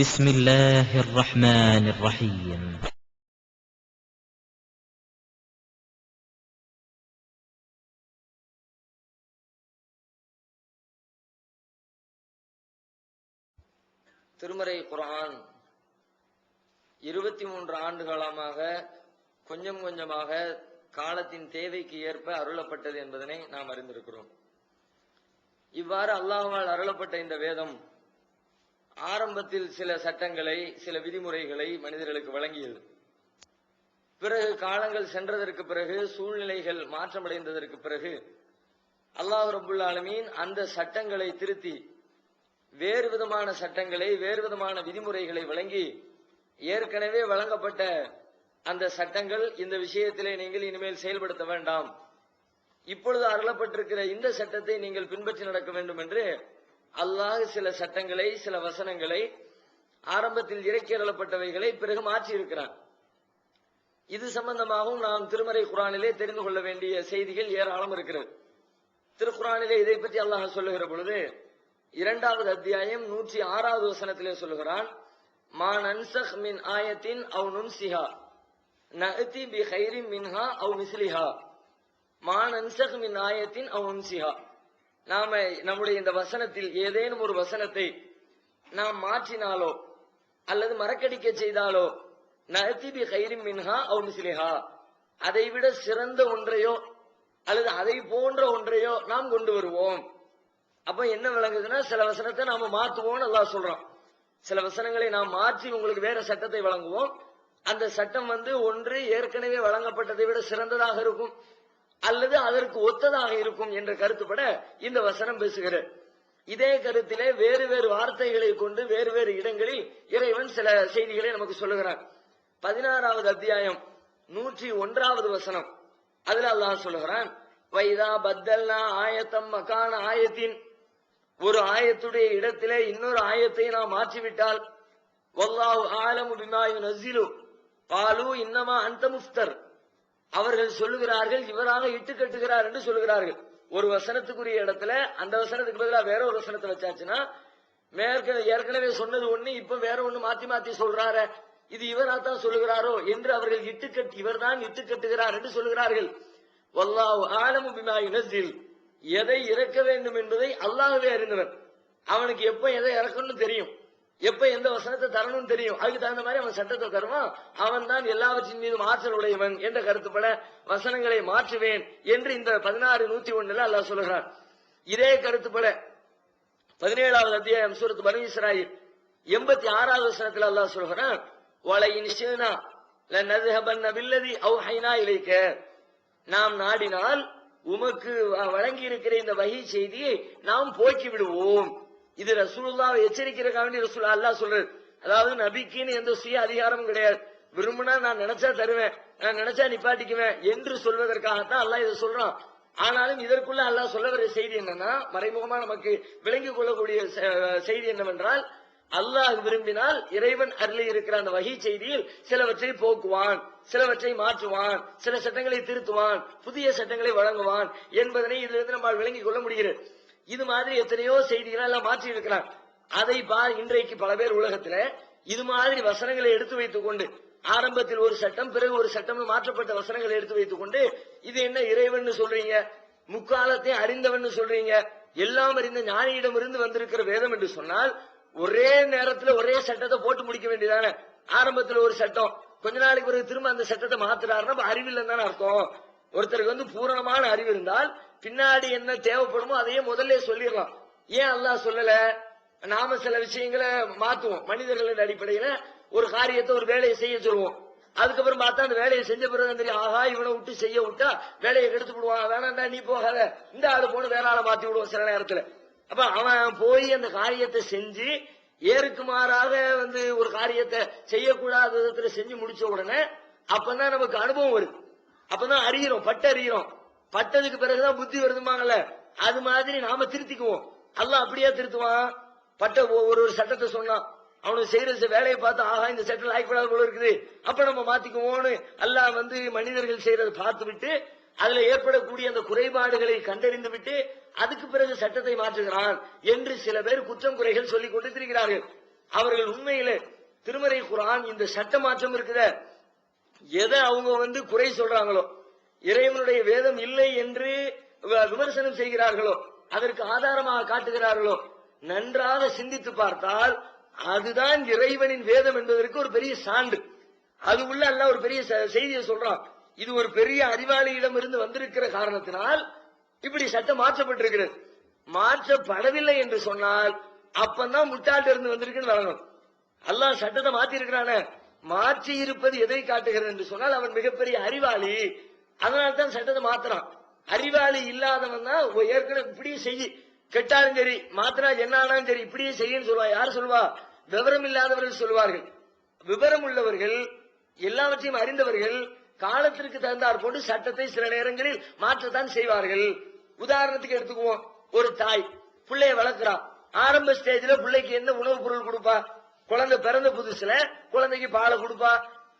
بسم الله الرحمن الرحيم. திருமறை குர்ஆன் 23 ஆண்டுகாலமாக கொஞ்சம் கொஞ்சமாக காலத்தின் தேவைக்கு ஏற்ப அருளப்பட்டது என்பதனை நாம் அறிந்திருக்கிறோம். இவ்வாறு அல்லாஹ்வால் அருளப்பட்ட இந்த வேதம் ஆரம்பத்தில் சில சட்டங்களை, சில விதிமுறைகளை மனிதர்களுக்கு வழங்கியது. பிறகு காலங்கள் சென்றதற்கு பிறகு, சூழ்நிலைகள் மாற்றமடைந்ததற்கு பிறகு அல்லாஹ் ரப்புல் ஆலமீன் அந்த சட்டங்களை திருத்தி வேறு விதமான சட்டங்களை, வேறு விதமான விதிமுறைகளை வழங்கி, ஏற்கனவே வழங்கப்பட்ட அந்த சட்டங்கள் இந்த விஷயத்திலே நீங்கள் இனிமேல் செயல்படுத்த வேண்டாம், இப்பொழுது அருளப்பட்டிருக்கிற இந்த சட்டத்தை நீங்கள் பின்பற்றி நடக்க வேண்டும் என்று அல்லாஹ் சில சட்டங்களை, சில வசனங்களை, ஆரம்பத்தில் இறக்கி அருளப்பட்டவைகளை பிறகு மாற்றி இருக்கிறான். இது சம்பந்தமாகவும் நாம் திருமறை குர்ஆனிலே தெரிந்து கொள்ள வேண்டிய செய்திகள் ஏராளம் இருக்கிறது. திருக்குர்ஆனிலே இதை பற்றி அல்லாஹ் சொல்லுகிற பொழுது 2வது அத்தியாயம் 106வது வசனத்திலே சொல்லுகிறான், மா நன்சக் மின் ஆயத்தின் அவ் நுன்சிஹா நஅதி பி கைரின் மின்ஹா அவ் மிஸ்லிஹா. மா நன்சக் மின் ஆயத்தின் அவ் நுன்சிஹா. நாம நம்முடைய இந்த வசனத்தில் ஏதேனும் ஒரு வசனத்தை நாம் மாற்றினாலோ அல்லது மறக்கடிக்க செய்தாலோ, நஅதி பி கைரின் மின்ஹா அவ் மிஸ்லிஹா, அதைவிட சிறந்த ஒன்றையோ அல்லது அதை போன்ற ஒன்றையோ நாம் கொண்டு வருவோம். அப்ப என்ன விளங்குதுன்னா, சில வசனத்தை நாம மாற்றுவோம் அல்லாஹ் சொல்றோம். சில வசனங்களை நாம் மாற்றி உங்களுக்கு வேற சட்டத்தை வழங்குவோம். அந்த சட்டம் ஒன்று ஏற்கனவே வழங்கப்பட்டதை விட சிறந்ததாக இருக்கும் அல்லது அதற்கு ஒத்ததாக இருக்கும் என்ற கருத்துப்பட இந்த வசனம் பேசுகிறது. இதே கருத்திலே வேறு வேறு வார்த்தைகளை கொண்டு வேறு வேறு இடங்களில் இறைவன் சில செய்திகளை நமக்கு சொல்லுகிறான். 16வது அத்தியாயம் 101வது வசனம், அதுல அல்லாஹ் சொல்லுகிறான், வைதா பத்தல்னா ஆயத்தம் மகான ஆயத்தின், ஒரு ஆயத்துடைய இடத்திலே இன்னொரு ஆயத்தை நாம் மாற்றிவிட்டால், வல்லாஹு ஆலமு பிமா யுனஸ்ஸிலு காலு இன்னமா அன்த முஃப்தர், அவர்கள் சொல்லுகிறார்கள் இவராக இட்டு கட்டுகிறார் என்று சொல்லுகிறார்கள். ஒரு வசனத்துக்குரிய இடத்துல அந்த வசனத்துக்கு பதிலாக வேற ஒரு வசனத்தை வச்சாச்சுன்னா, ஏற்கனவே சொன்னது ஒண்ணு இப்ப வேற ஒண்ணு மாத்தி மாத்தி சொல்றாரு, இது இவராத்தான் சொல்லுகிறாரோ என்று அவர்கள் இவர்தான் இட்டு கட்டுகிறார் என்று சொல்லுகிறார்கள். வல்லாஹு ஆலமு பிமா யுனஸ்ஸில், எதை இறக்க வேண்டும் என்பதை அல்லாஹ்வே அறிந்தவன். அவனுக்கு எப்ப எதை இறக்கணும்னு தெரியும், எப்ப எந்த வசனத்தை தரணும் தெரியும். அதுக்கு தகுந்த மாதிரி அவன் சட்டத்தை தருவான். அவன் தான் எல்லாவற்றின் மீதும் ஆற்றல் உடையவன் என்ற கருத்துப்பட வசனங்களை மாற்றுவேன் என்று இந்த 16:101 அல்லாஹ் சொல்லுகிறான். இதே கருத்துப்பட 17வது அத்தியாயம் சூரத் பனு இஸ்ராயில் 86வது வசனத்தில் அல்லாஹ் சொல்லுகிறான், வலையின் ஷினா லநذهبن بالذي اوحينا اليك, நாம் நாடினால் உமக்கு வழங்கி இருக்கிற இந்த வஹி செய்தியை நாம் போக்கி விடுவோம். இது ரசூலுல்லாஹ் எச்சரிக்கிறதுக்காக வேண்டி ரசூலுல்லாஹ் அல்லாஹ் சொல்றாரு. அதாவது நபிக்குன்னு எந்த சுய அதிகாரமும் கிடையாது. விரும்பினா நான் நினைச்சா தருவேன், நான் நினைச்சா நிப்பாட்டிக்குவேன் என்று சொல்வதற்காகத்தான் அல்லாஹ் இதை சொல்றான். ஆனாலும் இதற்குள்ள அல்லாஹ் சொல்ல வர செய்தி என்னன்னா, மறைமுகமா நமக்கு விளங்கிக் கொள்ளக்கூடிய செய்தி என்னவென்றால், அல்லாஹ் விரும்பினால் இறைவன் அருளி இருக்கிற அந்த வஹி செய்தியில் சிலவற்றை போக்குவான், சிலவற்றை மாற்றுவான், சில சட்டங்களை திருத்துவான், புதிய சட்டங்களை வழங்குவான் என்பதனை இதிலிருந்து நம்மால் விளங்கிக் கொள்ள முடிகிறது. இது மாதிரி எத்தனையோ செய்திகளை எல்லாம் மாற்றி இருக்கிறான். அதை இன்றைக்கு பல பேர் உலகத்துல இது மாதிரி வசனங்களை எடுத்து வைத்துக் கொண்டு, ஆரம்பத்தில் ஒரு சட்டம் பிறகு ஒரு சட்டம் மாற்றப்பட்ட வசனங்களை எடுத்து வைத்துக் கொண்டு, இது என்ன இறைவன் சொல்றீங்க, முக்காலத்தை அறிந்தவன் சொல்றீங்க, எல்லாம் அறிந்த ஞானியிடம் இருந்து வந்திருக்கிற வேதம் என்று சொன்னால் ஒரே நேரத்துல ஒரே சட்டத்தை போட்டு முடிக்க வேண்டியதானே. ஆரம்பத்துல ஒரு சட்டம், கொஞ்ச நாளைக்கு பிறகு திரும்ப அந்த சட்டத்தை மாத்துறாருன்னா அறிவில்லைன்னு தானே அர்த்தம். ஒருத்தருக்கு பூரணமான அறிவு இருந்தால் பின்னாடி என்ன தேவைப்படுமோ அதையே முதல்ல சொல்லிடலாம். ஏன் அல்லாஹ் சொல்லல? நாம சில விஷயங்களை மாத்துவோம். மனிதர்களின் அடிப்படையில ஒரு காரியத்தை, ஒரு வேலையை செய்ய சொல்லுவோம். அதுக்கப்புறம் பார்த்தா அந்த வேலையை செஞ்ச பிறகு தெரியும், ஆஹா இவனை விட்டு செய்ய விட்டா வேலையை கெடுத்து விடுவான், வேணாண்டா நீ போகாத, இந்த ஆளு போன வேற ஆளை மாத்தி விடுவோம் சில நேரத்துல. அப்ப அவன் போய் அந்த காரியத்தை செஞ்சு ஏருக்கு மாறாக ஒரு காரியத்தை செய்யக்கூடாத விதத்துல செஞ்சு முடிச்ச உடனே அப்பதான் நமக்கு அனுபவம் வருது, அப்பதான் அறிகிறோம், பட்டறிகிறோம். பட்டதுக்கு பிறகுதான் புத்தி வருதுமாங்கல்ல, அது மாதிரி நாம திருத்திக்குவோம். அல்லாஹ் அப்படியே திருத்துவான். பட்ட ஒரு சட்டத்தை சொன்னான், அவனுக்கு செய்யற வேலையை பார்த்து ஆஹா இந்த சட்டம் லாய்க்கப்படாத போல இருக்குது, அப்ப நம்ம மாத்திக்குவோம்னு அல்லாஹ் மனிதர்கள் செய்யறதை பார்த்து விட்டு அதுல ஏற்படக்கூடிய அந்த குறைபாடுகளை கண்டறிந்து விட்டு அதுக்கு பிறகு சட்டத்தை மாற்றுகிறான் என்று சில பேர் குற்றம் குறைகள் சொல்லிக் கொண்டு இருக்கிறார்கள். அவர்கள் உண்மையிலே திருமறை குர்ஆன் இந்த சட்ட மாற்றம் இருக்குத எதை அவங்க குறை சொல்றாங்களோ, இறைவனுடைய வேதம் இல்லை என்று விமர்சனம் செய்கிறார்களோ, அதற்கு ஆதாரமாக காட்டுகிறார்களோ, நன்றாக சிந்தித்து பார்த்தால் அதுதான் இறைவனின் வேதம் என்பதற்கு ஒரு பெரிய சான்று. அது உள்ள அல்லாஹ் ஒரு பெரிய செய்தியை சொல்றான். இது ஒரு பெரிய அறிவாளியிடம் இருந்து வந்திருக்கிற காரணத்தினால் இப்படி சட்டம் மாற்றப்பட்டிருக்கிறது. மாற்றப்படவில்லை என்று சொன்னால் அப்பதான் முட்டாள்கிட்ட இருந்து வந்திருக்குன்னு வரணும். அல்லாஹ் சட்டத்தை மாற்றி இருக்கிறான, மாற்றி இருப்பது எதை காட்டுகிறது என்று சொன்னால் அவன் மிகப்பெரிய அறிவாளி, அதனால்தான் சட்டத்தை மாத்துறான். அறிவாளி இல்லாதவன் தான் ஏற்கனவே இப்படியே செய்ய, கெட்டாலும் சரி மாத்திரா என்ன ஆனாலும் சரி இப்படியே செய்யன்னு சொல்லுவா. யார் சொல்வா? விவரம் இல்லாதவர்கள் சொல்வார்கள். விவரம் உள்ளவர்கள், எல்லாவற்றையும் அறிந்தவர்கள் காலத்திற்கு தகுந்தாற் போட்டு சட்டத்தை சில நேரங்களில் மாற்றத்தான் செய்வார்கள். உதாரணத்துக்கு எடுத்துக்குவோம், ஒரு தாய் பிள்ளைய வளர்க்கிறா. ஆரம்ப ஸ்டேஜ்ல பிள்ளைக்கு என்ன உணவுப் பொருள் கொடுப்பா? குழந்தை பிறந்த புதுசுல குழந்தைக்கு பாலை கொடுப்பா,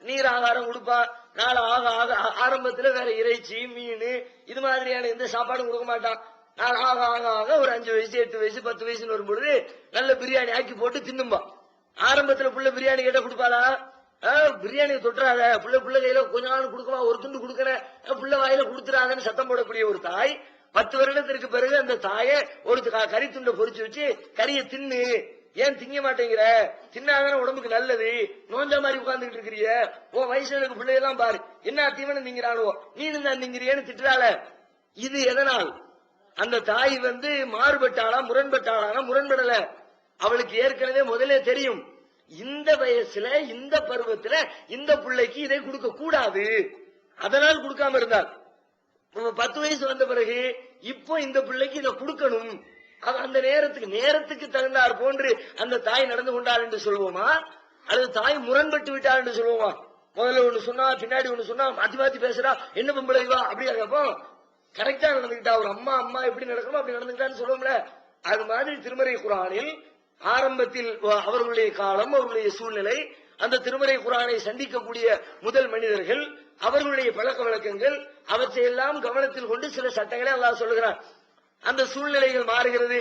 நீர் ஆகாரம் கொடுப்பா. நாளை ஆக ஆக ஆரம்பத்துல வேற இறைச்சி மீன் இது மாதிரியான எந்த சாப்பாடும் கொடுக்க மாட்டான். நாள் ஆக ஆக ஆக ஒரு 5 வயசு 8 வயசு 10 வயசுன்னு வரும்பொழுது நல்ல பிரியாணி ஆக்கி போட்டு தின்னும்பா. ஆரம்பத்துல புள்ள பிரியாணி கேட்ட கொடுப்பாளா? பிரியாணி தொட்டுறாத, புள்ள கையில கொஞ்ச நாள் கொடுக்கவா, ஒரு துண்டு கொடுக்கற, புள்ள வாயில கொடுத்துறாங்கன்னு சத்தம் போடக்கூடிய ஒரு தாய் 10 வருடத்திற்கு பிறகு அந்த தாயை ஒரு கறி துண்டை பொறிச்சு வச்சு கறியை தின்னு, ஏன் திங்க மாட்டேங்கிற, தின்னாதான உடம்புக்கு நல்லது, நோஞ்சா மாதிரி உட்கார்ந்துட்டு இருக்கிறிய, உன் வயசுல பிள்ளையெல்லாம் பாரு என்ன தீவனம் திங்கிறானோ, நீ தான் திங்கிறியன்னு திட்டுறாள. இது எதனால்? அந்த தாய் மாறுபட்டாளா முரண்பட்டாளா? முரண்படல. அவளுக்கு ஏற்கனவே முதலே தெரியும் இந்த வயசுல இந்த பருவத்துல இந்த பிள்ளைக்கு இதை கொடுக்க கூடாது, அதனால் கொடுக்காம இருந்தார். 10 வயசு வந்த பிறகு இப்போ இந்த பிள்ளைக்கு இதை கொடுக்கணும், அந்த நேரத்துக்கு தகுந்தார் போன்று அந்த தாய் நடந்து கொண்டாள் என்று சொல்லுவோமா, அல்லது தாய் முரண்பட்டு விட்டாள் என்று சொல்லுவோமா? முதல்ல ஒண்ணு சொன்னா பின்னாடி ஒண்ணு சொன்னா மாத்தி மாத்தி பேசுறா, என்ன பொம்பளை வா அப்படி இருக்கப்போ கரெக்டா நடந்துகிட்டா, ஒரு அம்மா எப்படி நடக்கணும் அப்படி நடந்துகிட்டான்னு சொல்லுவோம்ல. அது மாதிரி திருமறை குர்ஆனில் ஆரம்பத்தில் அவர்களுடைய காலம், அவர்களுடைய சூழ்நிலை, அந்த திருமறை குர்ஆனை சந்திக்கக்கூடிய முதல் மனிதர்கள், அவர்களுடைய பழக்க வழக்கங்கள், அவற்றையெல்லாம் கவனத்தில் கொண்டு சில சட்டங்களை அல்லாஹ் சொல்லுகிறான். அந்த சூழ்நிலைகள் மாறுகிறது,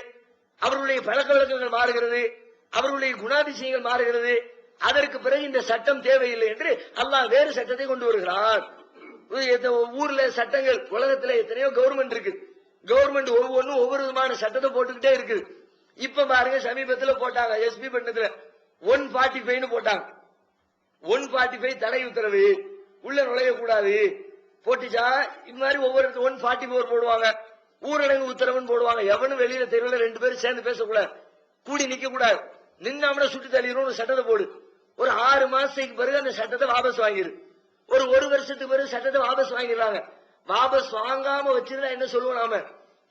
அவர்களுடைய பழக்க வழக்கங்கள் மாறுகிறது, அவர்களுடைய குணாதிசயங்கள் மாறுகிறது. அதற்கு பிறகு இந்த சட்டம் தேவையில்லை என்று அல்லாஹ் வேறு சட்டத்தை கொண்டு வருகிறான். ஊர்ல சட்டங்கள், உலகத்துல எத்தனையோ கவர்மெண்ட் இருக்கு, கவர்மெண்ட் ஒவ்வொன்றும் ஒவ்வொரு விதமான சட்டத்தை போட்டுக்கிட்டே இருக்குது. இப்ப பாருங்க, சமீபத்தில் போட்டாங்க எஸ்பி பட்டணத்துல 145 போட்டாங்க. 145 தடை உத்தரவு, உள்ள நுழையக்கூடாது போட்டுச்சா. இது மாதிரி ஒவ்வொரு 144 போடுவாங்க, ஊரடங்கு உத்தரவுன்னு போடுவாங்க. எவனும் வெளியில தெருவில் 2 பேரும் சேர்ந்து பேசக்கூடாது, கூடி நிக்க கூடாது, நின்னாம சுட்டு தள்ளிடும் சட்டத்தை போடு. ஒரு 6 மாசத்துக்கு பிறகு அந்த சட்டத்தை வாபஸ் வாங்கிரு. ஒரு வருஷத்துக்கு பிறகு சட்டத்தை வாபஸ் வாங்கிடுறாங்க. வாபஸ் வாங்காம வச்சிருந்தா என்ன சொல்லுவோம் நாம?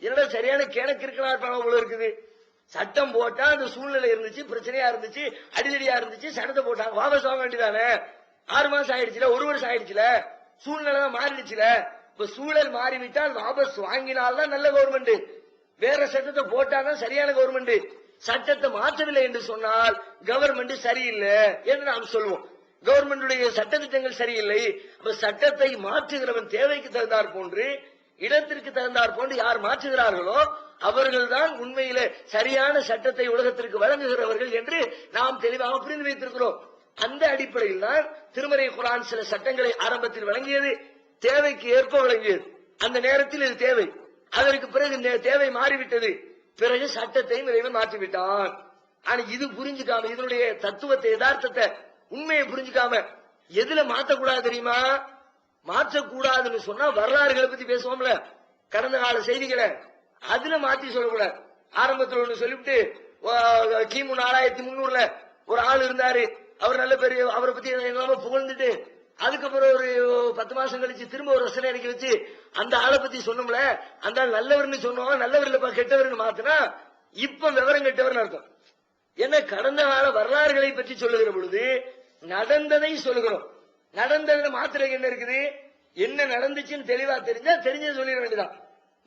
என்னடா சரியான கிணக்கு இருக்கலாம் போல இருக்குது. சட்டம் போட்டா அந்த சூழ்நிலை இருந்துச்சு, பிரச்சனையா இருந்துச்சு, அடிதடியா இருந்துச்சு, சட்டத்தை போட்டாங்க, வாபஸ் வாங்க வேண்டியதானே. 6 மாசம் ஆயிடுச்சுல, 1 வருஷம் ஆயிடுச்சுல, சூழ்நிலை தான் மாறிடுச்சுல. இப்ப சூழல் மாறிவிட்டால் வாபஸ் வாங்கினால்தான் நல்ல கவர்மெண்ட், வேற சட்டத்தை போட்டாதான் சரியான கவர்மெண்ட். சட்டத்தை மாற்றவில்லை என்று சொன்னால் கவர்மெண்ட் சரியில்லை என்று நாம் சொல்வோம். கவர்மெண்டுடைய சட்டத்திட்டங்கள் சரியில்லை. அப்ப சட்டத்தை மாற்றுகிறவன் தேவைக்கு தகுந்தார் போன்று, இடத்திற்கு தகுந்தார் போன்று யார் மாற்றுகிறார்களோ அவர்கள் தான் உண்மையிலே சரியான சட்டத்தை உலகத்திற்கு வழங்குகிறவர்கள் என்று நாம் தெளிவாக புரிந்து வைத்திருக்கிறோம். அந்த அடிப்படையில் தான் திருமறை குர்ஆன் சில சட்டங்களை ஆரம்பத்தில் வழங்கியது, தேவைக்கு ஏற்ப வழங்கியது. அந்த நேரத்தில் இது தேவை, அதற்கு பிறகு இந்த தேவை மாறிவிட்டது, பிறகு சட்டத்தையும் இறைவன் மாற்றிவிட்டான். ஆனா இது புரிஞ்சுக்காம, இதனுடைய தத்துவத்தை யதார்த்தத்தை உண்மையை புரிஞ்சுக்காம எதுல மாற்றக்கூடாது தெரியுமா? மாற்றக்கூடாதுன்னு சொன்னா வரலாறுகளை பத்தி பேசுவோம்ல, கடந்த கால செய்திகளை, அதுல மாற்றி சொல்லக்கூடாது. ஆரம்பத்தில் ஒண்ணு சொல்லிவிட்டு கிமு 4300 ஒரு ஆள் இருந்தாரு, அவர் நல்ல பெரிய, அவரை பத்தி புகழ்ந்துட்டு அதுக்கப்புறம் ஒரு 10 மாசம் கழிச்சு திரும்ப ஒரு ரசனை அடிக்க வச்சு அந்த ஆளை பத்தி சொன்னோம்ல, அந்த ஆள் நல்லவர்னு சொன்னோம், நல்லவர் இல்லப்பா கெட்டவர்னு மாத்தினா இப்ப விவரம் கெட்டவர்னு அர்த்தம். ஏன்னா கடந்த கால வரலாறுகளை பற்றி சொல்லுகிற பொழுது நடந்ததை சொல்லுகிறோம், நடந்ததை மாத்திரம் என்ன இருக்குது, என்ன நடந்துச்சுன்னு தெளிவா தெரிஞ்சா தெரிஞ்சது சொல்லிட வேண்டியதான்.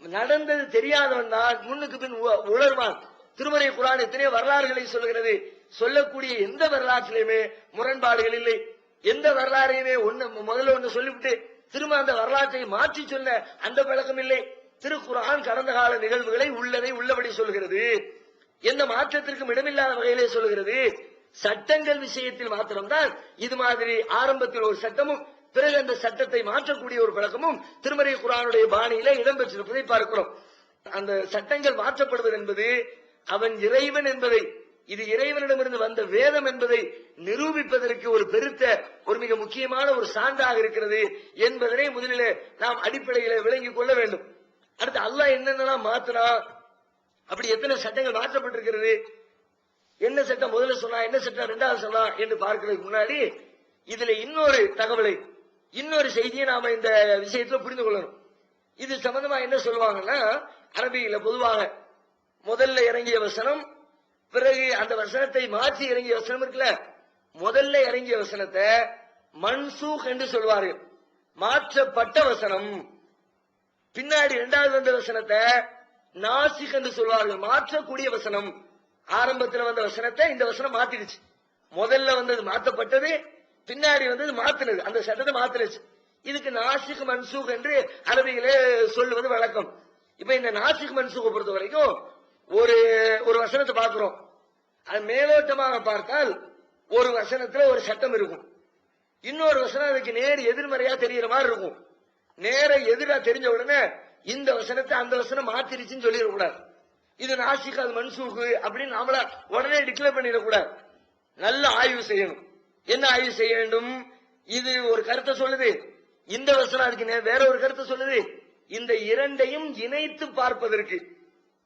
நடந்தது தெரியாதவன் தான் முன்னுக்கு பின் உணர்வான். திருமறை குர்ஆன் எத்தனையோ வரலாறுகளை சொல்லுகிறது, சொல்லக்கூடிய எந்த வரலாற்றிலுமே முரண்பாடுகள் இல்லை. எந்த வரலாறையுமே முதல்ல ஒண்ணு சொல்லிவிட்டு திரும்ப அந்த வரலாற்றை மாற்றி சொன்ன அந்த பழக்கம் இல்லை. திருக்குர்ஆன் கடந்த கால நிகழ்வுகளை உள்ளதை உள்ளபடி சொல்கிறது, எந்த மாற்றத்திற்கும் இடமில்லாத வகையிலே சொல்கிறது. சட்டங்கள் விஷயத்தில் மாத்திரம்தான் இது மாதிரி ஆரம்பத்தில் ஒரு சட்டமும் பிறகு அந்த சட்டத்தை மாற்றக்கூடிய ஒரு பழக்கமும் திருமறை குர்ஆனுடைய பாணியில இடம்பெற்றிருப்பதை பார்க்கிறோம். அந்த சட்டங்கள் மாற்றப்படுவது என்பது அவன் இறைவன் என்பதை, இது இறைவனிடமிருந்து வந்த வேதம் என்பதை நிரூபிப்பதற்கு ஒரு பெருத்த ஒரு மிக முக்கியமான ஒரு சான்றாக இருக்கிறது என்பதனை முதலிலே நாம் அடிப்படையில விளங்கிக் கொள்ள வேண்டும். அடுத்து அல்லாஹ் என்னென்னலாம் மாத்தினா, அப்படி எத்தனை சட்டங்கள் மாற்றப்பட்டிருக்கிறது, என்ன சட்டம் முதல்ல சொன்னா, என்ன சட்டம் இரண்டாவது சொன்னா என்று பார்க்கிறதுக்கு முன்னாடி இதுல இன்னொரு தகவலை, இன்னொரு செய்தியை நாம இந்த விஷயத்துல புரிந்து கொள்ளணும். இது சம்பந்தமா என்ன சொல்லுவாங்கன்னா, அரபியில பொதுவாக முதல்ல இறங்கிய வசனம், பிறகு அந்த வசனத்தை மாற்றி இறங்கிய வசனம் இருக்குல்ல, முதல்ல இறங்கிய வசனத்தை மன்சூக் என்று சொல்வார்கள், மாற்றப்பட்ட வசனம். பின்னாடி இரண்டாவது வந்த வசனத்தை நாசிக் என்று சொல்வார்கள், மாற்றக்கூடிய வசனம். ஆரம்பத்தில் வந்த வசனத்தை இந்த வசனம் மாத்திடுச்சு. முதல்ல வந்தது மாற்றப்பட்டது, பின்னாடி வந்தது மாத்தினது, அந்த சட்டத்தை மாத்திருச்சு. இதுக்கு நாசிக் மன்சூக் என்று அரபியிலே சொல்லுவது வழக்கம். இப்ப இந்த நாசிக் மன்சூக்கை பொறுத்த வரைக்கும் ஒரு வசனத்தை பார்க்கிறோம். அது மேலோட்டமாக பார்த்தால் ஒரு வசனத்துல ஒரு சட்டம் இருக்கும், இன்னொரு வசனம் அதுக்கு நேர் எதிர்மறையா தெரிகிற மாதிரி இருக்கும். நேர எதிரா தெரிஞ்ச உடனே இந்த வசனத்தை அந்த வசனம் மாத்திருச்சுன்னு சொல்லிடக்கூடாது. இது நாசிக் அது மன்சூக்கு அப்படின்னு நாமள உடனே டிக்ளேர் பண்ணிடக்கூடாது. நல்ல ஆய்வு செய்யணும். என்ன ஆய்வு செய்ய வேண்டும்? இது ஒரு கருத்தை சொல்லுது, இந்த வசனம் அதுக்கு வேற ஒரு கருத்தை சொல்லுது. இந்த இரண்டையும் இணைத்து பார்ப்பதற்கு,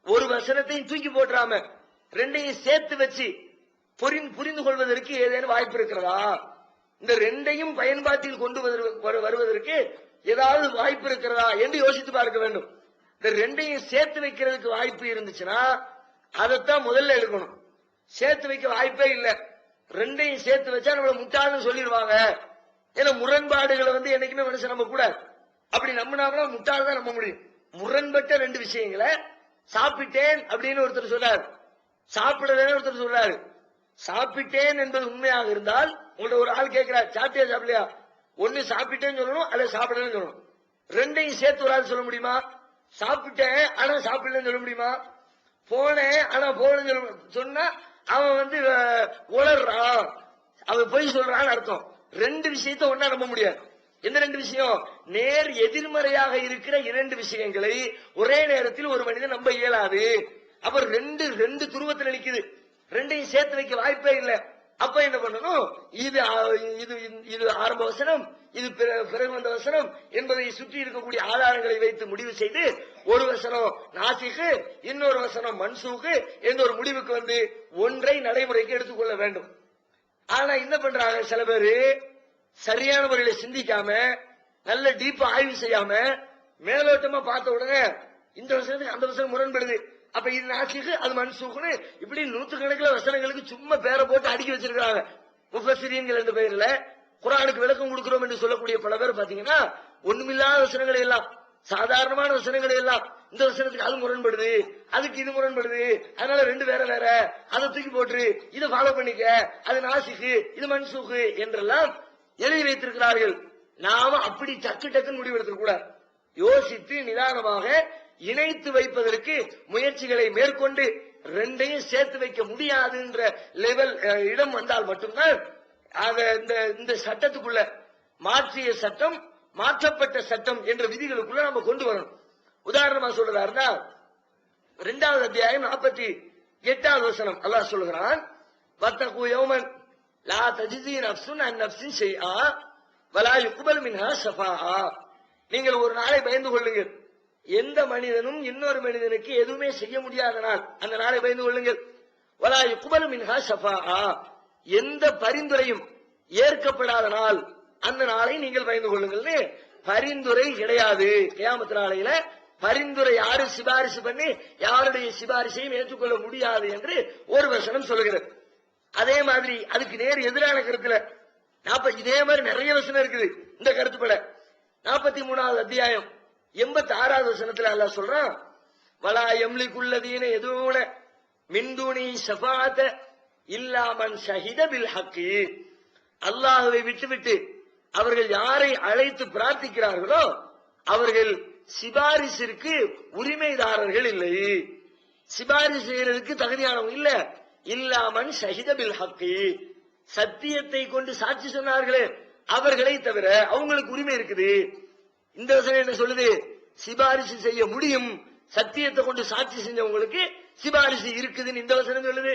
ஒரு வசனத்தையும் தூக்கி போட்டுறாம ரெண்டையும் சேர்த்து வச்சு புரிந்து கொள்வதற்கு ஏதேனும் வாய்ப்பு இருக்கிறதா, இந்த ரெண்டையும் பயன்பாட்டில் கொண்டு வருவதற்கு ஏதாவது வாய்ப்பு இருக்கிறதா என்று யோசித்து பார்க்க வேண்டும். இந்த ரெண்டையும் சேர்த்து வைக்கிறதுக்கு வாய்ப்பு இருந்துச்சுன்னா அதைத்தான் முதல்ல எடுக்கணும். சேர்த்து வைக்க வாய்ப்பே இல்லை, ரெண்டையும் சேர்த்து வச்சா நம்மள முட்டாள்னு சொல்லிடுவாங்க. ஏன்னா முரண்பாடுகளை என்னைக்குமே மனுஷன் நம்ப கூடாது. அப்படி நம்பினாங்கன்னா முட்டாள் தான் நம்ப முடியும். முரண்பட்ட ரெண்டு விஷயங்களை சாப்பிட்டேன் அப்படின்னு ஒருத்தர் சொல்றாரு, சாப்பிடலன்னு ஒருத்தர் சொல்றாரு. சாப்பிட்டேன் என்பது உண்மையாக இருந்தால் உங்கள்ட்ட ஒரு ஆள் கேட்கிறார், சாப்பிட்டியா சாப்பிடலையா, ஒன்னு சாப்பிட்டேன்னு சொல்லணும் அல்ல சாப்பிடலன்னு சொல்லணும். ரெண்டையும் சேர்த்து ஒரு ஆள் சொல்ல முடியுமா? சாப்பிட்டேன் ஆனா சாப்பிடலன்னு சொல்ல முடியுமா? போனேன் ஆனா போனேன்னு சொன்னா அவன் உளறான், அவன் பொய் சொல்றான்னு அர்த்தம். ரெண்டு விஷயத்த ஒன்னா நம்ப முடியாது. என்ன ரெண்டு விஷயம்? நேர் எதிர்மறையாக இருக்கிற இரண்டு விஷயங்களை ஒரே நேரத்தில் ஒரு மனிதன் நம்ப இயலாது. அப்ப ரெண்டு துருவத்தில் நிக்குது, ரெண்டையும் சேர்த்து வைக்க வாய்ப்பே இல்லை. அப்ப என்ன பண்ணணும்? இது ஆரம்ப வசனம், இது பிறகு வந்த வசனம் என்பதை சுற்றி இருக்கக்கூடிய ஆதாரங்களை வைத்து முடிவு செய்து ஒரு வசனம் நாசிக்கு, இன்னொரு வசனம் மன்சூக்கு என்ற ஒரு முடிவுக்கு ஒன்றை நடைமுறைக்கு எடுத்துக்கொள்ள வேண்டும். ஆனா என்ன பண்றாங்க சில பேரு, சரியான முறையில சிந்திக்காம நல்ல டீப்பா ஆய்வு செய்யாம மேலோட்டமா பார்த்த உடனே இந்த வசனத்துக்கு அந்த வசனம் முரண்படுது, அப்ப இது நாசிக்கு அது மன்சூக்குன்னு இப்படி நூற்றுக்கணக்கில் வசனங்களுக்கு சும்மா பேரை போட்டு அடுக்கி வச்சிருக்காங்க. முஃபஸ்ஸிரீன்கள் என்ற பெயர்ல குர்ஆனுக்கு விளக்கம் கொடுக்கிறோம் என்று சொல்லக்கூடிய பல பேர் பாத்தீங்கன்னா ஒண்ணுமில்லாத வசனங்களை எல்லாம், சாதாரணமான வசனங்களை எல்லாம் இந்த வசனத்துக்கு அது முரண்படுது, அதுக்கு இது முரண்படுது, அதனால ரெண்டு வேற வேற, அதை தூக்கி போட்டு இதை ஃபாலோ பண்ணிக்க, அது நாசிக்கு இது மன்சூக்கு என்றெல்லாம் எழுதி வைத்திருக்கிறார்கள். நாம அப்படி டக்குன்னு முடிவெடுத்துக்க கூடாது. யோசித்து நிதானமாக இணைத்து வைப்பதற்கு முயற்சிகளை மேற்கொண்டு ரெண்டையும் சேர்த்து வைக்க முடியாது என்ற லெவல் இடம் வந்தால் மட்டும்தான் இந்த சட்டத்துக்குள்ள மாற்றிய சட்டம், மாற்றப்பட்ட சட்டம் என்ற விதிகளுக்குள்ள நம்ம கொண்டு வரணும். உதாரணமா சொல்றதா 2வது அத்தியாயம் 48வது வசனம் அல்லாஹ் சொல்கிறான், வத்தகு யௌமன் லா தஜ்ஸி நஃப்ஸுன் அன் நஃப்ஸின் ஷைஆ வலா யுக்பல் மின்ஹா ஷஃபாஆ. நீங்கள் ஒரு நாளை பயந்து கொள்ளுங்கள், எந்த மனிதனும் இன்னொரு மனிதனுக்கு எதுவுமே செய்ய முடியாத நாள், அந்த நாளை பயந்து கொள்ளுங்கள். வலா யுக்பல் மின்ஹா ஷஃபாஆ, எந்த பரிந்துரையும் ஏற்கப்படாத நாள், அந்த நாளை நீங்கள் பயந்து கொள்ளுங்கள். பரிந்துரை கிடையாது கியாமத் நாளையில. பரிந்துரை யாரு சிபாரிசு பண்ணி யாருடைய சிபாரிசையும் ஏற்றுக்கொள்ள முடியாது என்று ஒரு வசனம் சொல்லுகிறது. அதே மாதிரி அதுக்கு நேர் எதிரான கருத்துல இதே மாதிரி நிறைய வசனம் இருக்குது இந்த கருத்துப்பட. 43வது அத்தியாயம் 86வது வசனத்துல அல்லாஹ் சொல்றான், வலா யம்லிகுல்லதீன யதுன மின் தூனி ஷஃபாஅத இல்லா மன் ஷஹித பில் ஹக்கி. அல்லாஹ்வை விட்டுவிட்டு அவர்கள் யாரை அழைத்து பிரார்த்திக்கிறார்களோ அவர்கள் சிபாரிசிற்கு உரிமைதாரர்கள் இல்லை, சிபாரிசு செய்யறதுக்கு தகுதியானவங்க இல்ல. இல்லாமன் ஷஹித பில் ஹக்கி, சத்தியத்தை கொண்டு சாட்சி சொன்னார்களே அவர்களை தவிர அவங்களுக்கு உரிமை இருக்குது. இந்த வசனம் என்ன சொல்லுது? சிபாரிசு செய்ய முடியும், சத்தியத்தை கொண்டு சாட்சி செஞ்சவங்களுக்கு சிபாரிசு இருக்குதுன்னு இந்த வசனம் சொல்லுது.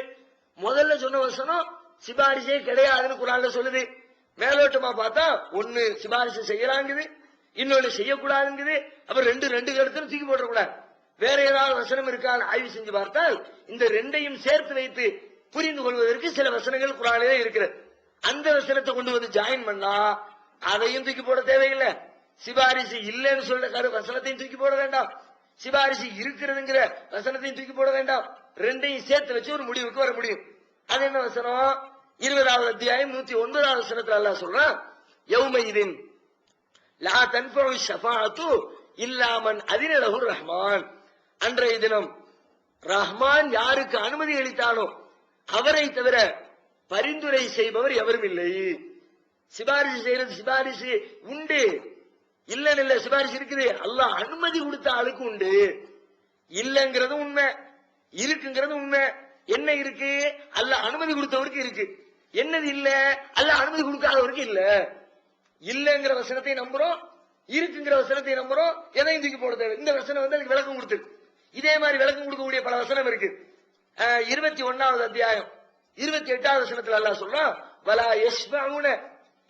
முதல்ல சொன்ன வசனம் சிபாரிசே கிடையாதுன்னு குர்ஆன்ல சொல்லுது. மேலோட்டமா பார்த்தா ஒன்னு சிபாரிசு செய்யலாங்குது, இன்னொன்னு செய்யக்கூடாதுங்குது. அப்ப ரெண்டு கருத்தும் தூக்கி போடக்கூடாது. வேற ஏதாவது வசனம் இருக்கான்னு ஆய்வு செஞ்சு பார்த்தால் இந்த ரெண்டையும் சேர்த்து வைத்து புரிந்து கொள்வதற்கு சில வசனங்கள் குர்ஆனிலே இருக்கிறது. அந்த வசனத்தை கொண்டு வந்து ஜாயின் பண்ணா அதையும் தூக்கி போட தேவையில்லை. சிபாரிசு இல்லைன்னு சொல்ற வசனத்தையும் தூக்கி போட வேண்டாம், சிபாரிசு இருக்கிறதுங்கிற வசனத்தையும் தூக்கி போட வேண்டாம். ரெண்டையும் சேர்த்து வச்சு ஒரு முடிவுக்கு வர முடியும். அது என்ன வசனம்? 20வது அத்தியாயம் 109வது வசனத்துல அல்லாஹ் சொல்றான், யௌமைதின் லா தன்ஃபஉ ஷஃபாஅத்து இல்லா மன் அஸின லஹு ரஹ்மான். அன்றைய தினம் ரஹ்மான் யாருக்கு அனுமதி அளித்தானோ அவரை தவிர பரிந்துரை செய்பவர் எவரும் இல்லை. சிபாரிசு செய்யறது சிபாரிசு உண்டு, இல்ல சிபாரிசு இருக்குது. அல்லாஹ் அனுமதி கொடுத்த ஆளுக்கு உண்டு. இல்லங்கிறது உண்மை, இருக்குங்கிறது உண்மை. என்ன இருக்கு? அல்லாஹ் அனுமதி கொடுத்தவருக்கு இருக்கு. என்னது இல்ல? அல்லாஹ் அனுமதி கொடுக்காதவருக்கு இல்ல. இல்லங்கிற வசனத்தை நம்புறோம், இருக்குங்கிற வசனத்தை நம்புறோம். எதையும் தூக்கி போட தேவை. இந்த வசனம் வந்து அதுக்கு விளக்கம் கொடுத்து, இதே மாதிரி விளக்கம் கொடுக்கக்கூடிய பல வசனம் இருக்கு. 21வது அத்தியாயம் 28வது வசனத்துல அல்லாஹ் சொல்றான், வலா யஸ்மஊன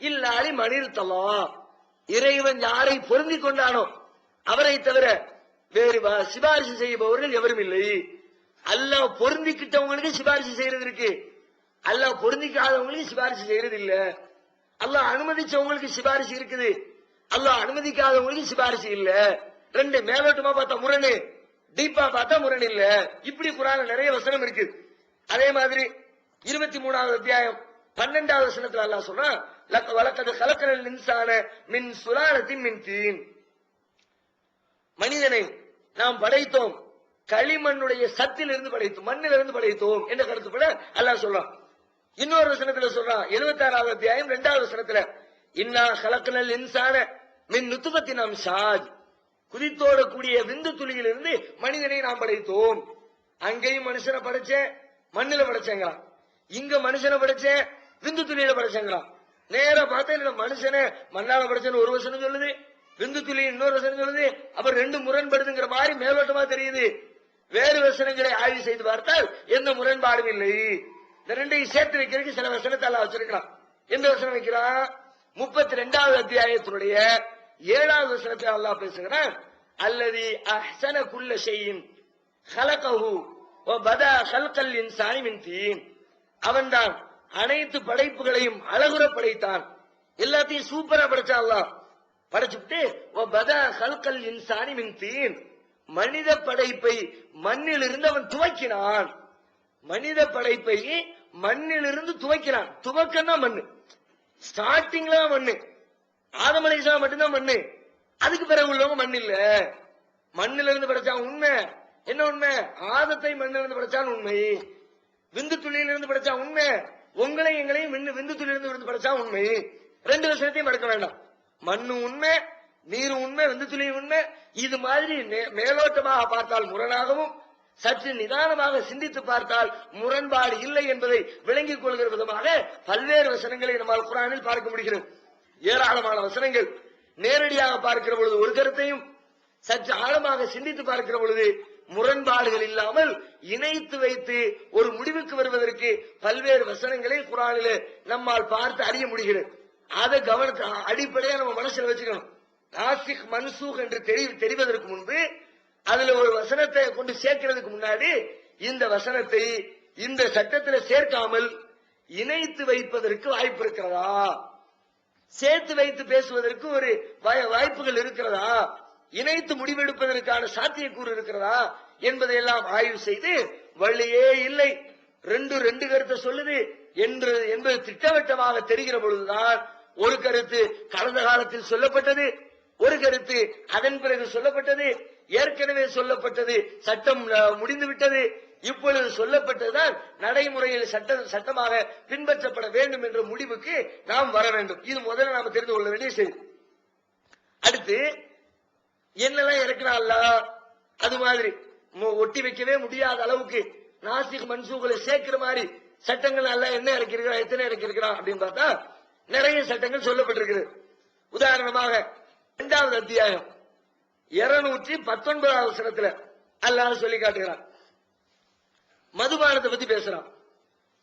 இல்லா லிமன் இர்தலா. இறைவன் யாரை பொருந்திக் கொண்டானோ அவரை தவிர வேறு சிபாரிசு செய்பவர்கள் எவரும் இல்லை. அல்லாஹ் பொருந்திக்கிட்டவங்களுக்கு சிபாரிசு செய்யறது இருக்கு, அல்லாஹ் பொருந்திக்காதவங்களுக்கு சிபாரிசு செய்யறது இல்ல. அல்லாஹ் அனுமதிச்சவங்களுக்கு சிபாரிசு இருக்குது, அல்லாஹ் அனுமதிக்காதவங்களுக்கு சிபாரிசு இல்ல. ரெண்டு மேலோட்டமா பார்த்தா முரணு, டீப்பா பார்த்தா முரண் இல்ல. இப்படி குர்ஆன்ல நிறைய வசனம் இருக்கு. அதே மாதிரி 23வது அத்தியாயம் 12வது வசனத்துல அல்லாஹ் சொல்றான், வலக்கத் கலக்கல் இன்சான மின் சுலாலத்தின் மின் தீன். மனிதனை நாம் படைத்தோம் களிமண்ணுடைய சத்திலிருந்து படைத்தோம், மண்ணிலிருந்து படைத்தோம் என்ற கருத்துப்பட அல்லாஹ் சொல்றான். இன்னொரு வசனத்துல சொல்றான் 76வது அத்தியாயம் 2வது வசனத்துல, இன்னா கலக்கல் இன்சான மின் நுத்ஃபத்தின் அம்ஷாஜ். குதித்தோட கூடிய விந்து துளியிலிருந்து மனிதனை நாம் படைத்தோம். அங்கேயும் மனுஷனை படைச்சேன் மண்ணில படைச்சேங்களாம், இங்க மனுஷனை படைச்சேன் விந்து துளியில படைச்சேங்களாம். நேரா பார்த்தா மனுஷனை மண்ணால படைச்சேன்னு ஒரு வசனம் சொல்லுது, விந்து துளி இன்னொரு வசனம் சொல்லுது. அப்ப ரெண்டு முரண்படுதுங்கிற மாதிரி மேலோட்டமா தெரியுது. வேறு வசனங்களை ஆய்வு செய்து பார்த்தால் எந்த முரண்பாடும் இல்லை. இந்த ரெண்டையும் சேர்த்து வைக்கிறதுக்கு சில வசனத்தை அல்லாஹ் வச்சிருக்கிறான். எந்த வசனம் வைக்கிறான்? 32வது அத்தியாயத்தினுடைய 7வது வசனத்தை அல்லாஹ் பேசுகிறான், அல்லதி அஹ்ஸன குல்ல ஷைஇன் ஹலகஹு வ பதா ஹல்கல் இன்சானி மின் தீன். அவன்தான் அனைத்து படைப்புகளையும் அழகுற படைத்தான், எல்லாத்தையும் சூப்பரா படைச்சான். அல்லாஹ் படைச்சுட்டு வ பதா ஹல்கல் இன்சானி மின் தீன், மனித படைப்பை மண்ணிலிருந்து அவன் துவக்கினான். மனித படைப்பை மண்ணிலிருந்து துவக்கிறான். துவக்கம் தான் மண்ணு, ஸ்டார்டிங்ல மண்ணு. ஆதம் அலைஹிஸ்ஸலாம் மட்டும்தான் மண்ணு, அதுக்கு பிறகு உள்ளவங்க மண் இல்ல. மண்ணில இருந்து படைச்சான் உண்மை. என்ன உண்மை? ஆதத்தை மண்ணில இருந்து படைச்சான் உண்மை. விந்து துளியிலிருந்து படைச்சா உண்மை, உங்களையும் எங்களையும் விந்து துளியிலிருந்து படைச்சா உண்மை. ரெண்டு விஷயத்தையும் மறக்க வேண்டாம். மண்ணு உண்மை, நீர் உண்மை, விந்து துளி உண்மை. இது மாதிரி மேலோட்டமாக பார்த்தால் முரணாகவும், சற்று நிதானமாக சிந்தித்து பார்த்தால் முரண்பாடு இல்லை என்பதை விளங்கிக் கொள்கிற விதமாக பல்வேறு வசனங்களை நம்மால் குர்ஆனில் பார்க்க முடிகிறது. ஏராளமான வசனங்கள். நேரடியாக பார்க்கிற பொழுது ஒரு கருத்தையும், சற்று ஆழமாக சிந்தித்து பார்க்கிற பொழுது முரண்பாடுகள் இல்லாமல் இணைத்து வைத்து ஒரு முடிவுக்கு வருவதற்கு பல்வேறு வசனங்களை குர்ஆனிலே நம்மால் பார்த்து அறிய முடிகிறது. அதை கவனத்தை அடிப்படையா நம்ம மனசுல வச்சுக்கணும். நாசிக் மன்சூக் என்று தெரிவதற்கு முன்பு அதுல ஒரு வசனத்தை கொண்டு சேர்க்கிறதுக்கு முன்னாடி இந்த வசனத்தை இந்த சட்டத்தில் சேர்க்காமல் இணைத்து வைப்பதற்கு வாய்ப்பு இருக்கிறதா, சேர்த்து வைத்து பேசுவதற்கு ஒரு வாய்ப்புகள் இருக்கிறதா, இணைத்து முடிவெடுப்பதற்கான சாத்தியக்கூறு இருக்கிறதா என்பதையெல்லாம் ஆய்வு செய்து வழியே இல்லை, ரெண்டு கருத்தை சொல்லுது என்பது திட்டவட்டமாக தெரிகிற பொழுதுதான் ஒரு கருத்து கடந்த காலத்தில் சொல்லப்பட்டது, ஒரு கருத்து அதன் பிறகு சொல்லப்பட்டது, ஏற்கனவே சொல்லப்பட்டது சட்டம் முடிந்து விட்டது, இப்பொழுது சொல்லப்பட்டதுதான் நடைமுறையில் சட்டமாக பின்பற்றப்பட வேண்டும் என்ற முடிவுக்கு நாம் வர வேண்டும். இது முதல்ல நாம தெரிந்து கொள்ள வேண்டிய செய்தி. அடுத்து என்னெல்லாம் இறக்குறான் அல்லாஹ், அது மாதிரி ஒட்டி வைக்கவே முடியாத அளவுக்கு நாசிக் மன்சூக்களை சேர்க்கிற மாதிரி சட்டங்கள் எல்லாம் என்ன இறக்கிருக்கிறான், எத்தனை இறக்கிருக்கிறான் அப்படின்னு பார்த்தா நிறைய சட்டங்கள் சொல்லப்பட்டிருக்கிறது. உதாரணமாக 2வது அத்தியாயம் 219வது வசனத்துல அல்லாஹ் சொல்லி காட்டுகிறான். மதுபானத்தை பத்தி பேசுறான்.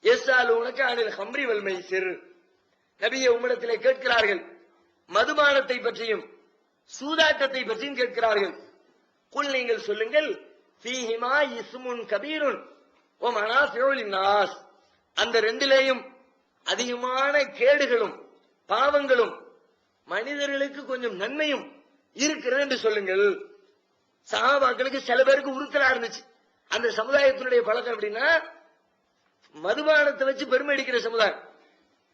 எஸ்ஸாலூனக அனில் ஹம்ரி வல் மைசிர், நபியே உம்மிடத்திலே கேட்கிறார்கள் மதுபானத்தை பற்றியும் சூதாட்டத்தை பற்றியும் கேட்கிறார்கள். குல் நீங்கள் சொல்லுங்கள், ஃபீஹிமா இஸ்முன் கபீருன் வ மனாஃபிஉ லின்னாஸ், அந்த ரெண்டிலேயும் அதிகமான கேடுகளும் பாவங்களும் மனிதர்களுக்கு கொஞ்சம் நன்மையும் இருக்கிறது என்று சொல்லுங்கள். சஹாபாக்களுக்கு சில பேருக்கு உறுத்தலா இருந்துச்சு. அந்த சமுதாயத்தினுடைய பழக்கம் அப்படின்னா மதுபானத்தை வச்சு பெருமை அடிக்கிற சமுதாயம்.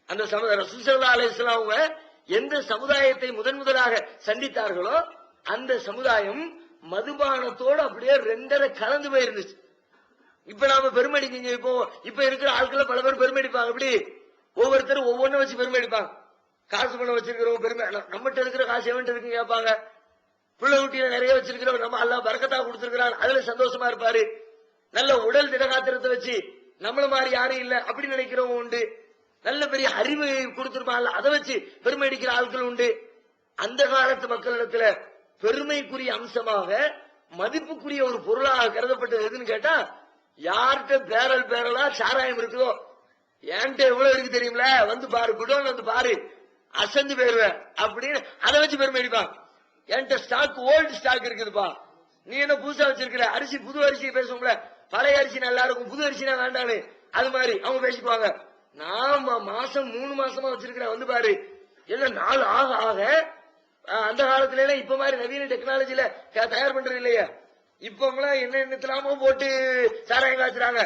அந்த சமுதாயம் ரசூல் ஸல்லல்லாஹு அலைஹி வஸல்லம் அவங்க எந்த சமுதாயத்தை முதலாக சந்தித்தார்களோ அந்த சமுதாயம் மதுபானத்தோடு அப்படியே ரெண்டரை கலந்து போயிருந்துச்சு. இப்ப நாம பெருமை அடிக்கீங்க. இப்ப இருக்கிற ஆட்கள் பல பேர் பெருமை அடிப்பாங்க. அப்படி ஒவ்வொருத்தரும் ஒவ்வொன்றும் வச்சு பெருமை அடிப்பாங்க. காசு பணம் வச்சிருக்கிறவங்க பெருமை, நம்மகிட்ட இருக்கிற காசு எவன்ட்டு இருக்குன்னு கேட்பாங்க. பிள்ளை குட்டியில நிறைய வச்சிருக்கிறவங்க நம்ம அல்லாஹ் பரக்கத்தா கொடுத்திருக்கிறான் அதுல சந்தோஷமா இருப்பாரு. நல்ல உடல் திடகாத்திரத்தை வச்சு நம்மள மாதிரி யாரும் இல்ல அப்படி நினைக்கிறவங்க உண்டு. நல்ல பெரிய அறிவு கொடுத்திருப்பாங்க அதை வச்சு பெருமை அடிக்கிற ஆட்கள் உண்டு. அந்த காலத்து மக்களிடத்துல பெருமைக்குரிய அம்சமாக மதிப்புக்குரிய ஒரு பொருளாக கருதப்பட்டது எதுன்னு கேட்டா, யார்கிட்ட பேரலா சாராயம் இருக்குதோ, என்கிட்ட எவ்வளவு இருக்கு தெரியுமில, வந்து பாரு, குடோன் வந்து பாரு, அசந்து போயிருவேன் அப்படின்னு அதை வச்சு பெருமை அடிப்பான். என்கிட்ட ஸ்டாக் ஓல்டு ஸ்டாக் இருக்குதுப்பா, நீ என்ன புதுசா வச்சிருக்கிற, அரிசி புது அரிசி பேசுவோம்ல, பழைய அரிசி நல்லா இருக்கும், புது அரிசினா வேண்டாமே, அது மாதிரி அவங்க பேசிக்குவாங்க. நான் மாசம் 3 மாசமா வச்சிருக்கிறேன், வந்து பாரு. எல்லாம் நாள் ஆக ஆக அந்த காலத்துல எல்லாம் இப்ப மாதிரி நவீன டெக்னாலஜில தயார் பண்றது இல்லையா, இப்ப என்னென்னலாமோ போட்டு சாராயம் காய்ச்சுறாங்க.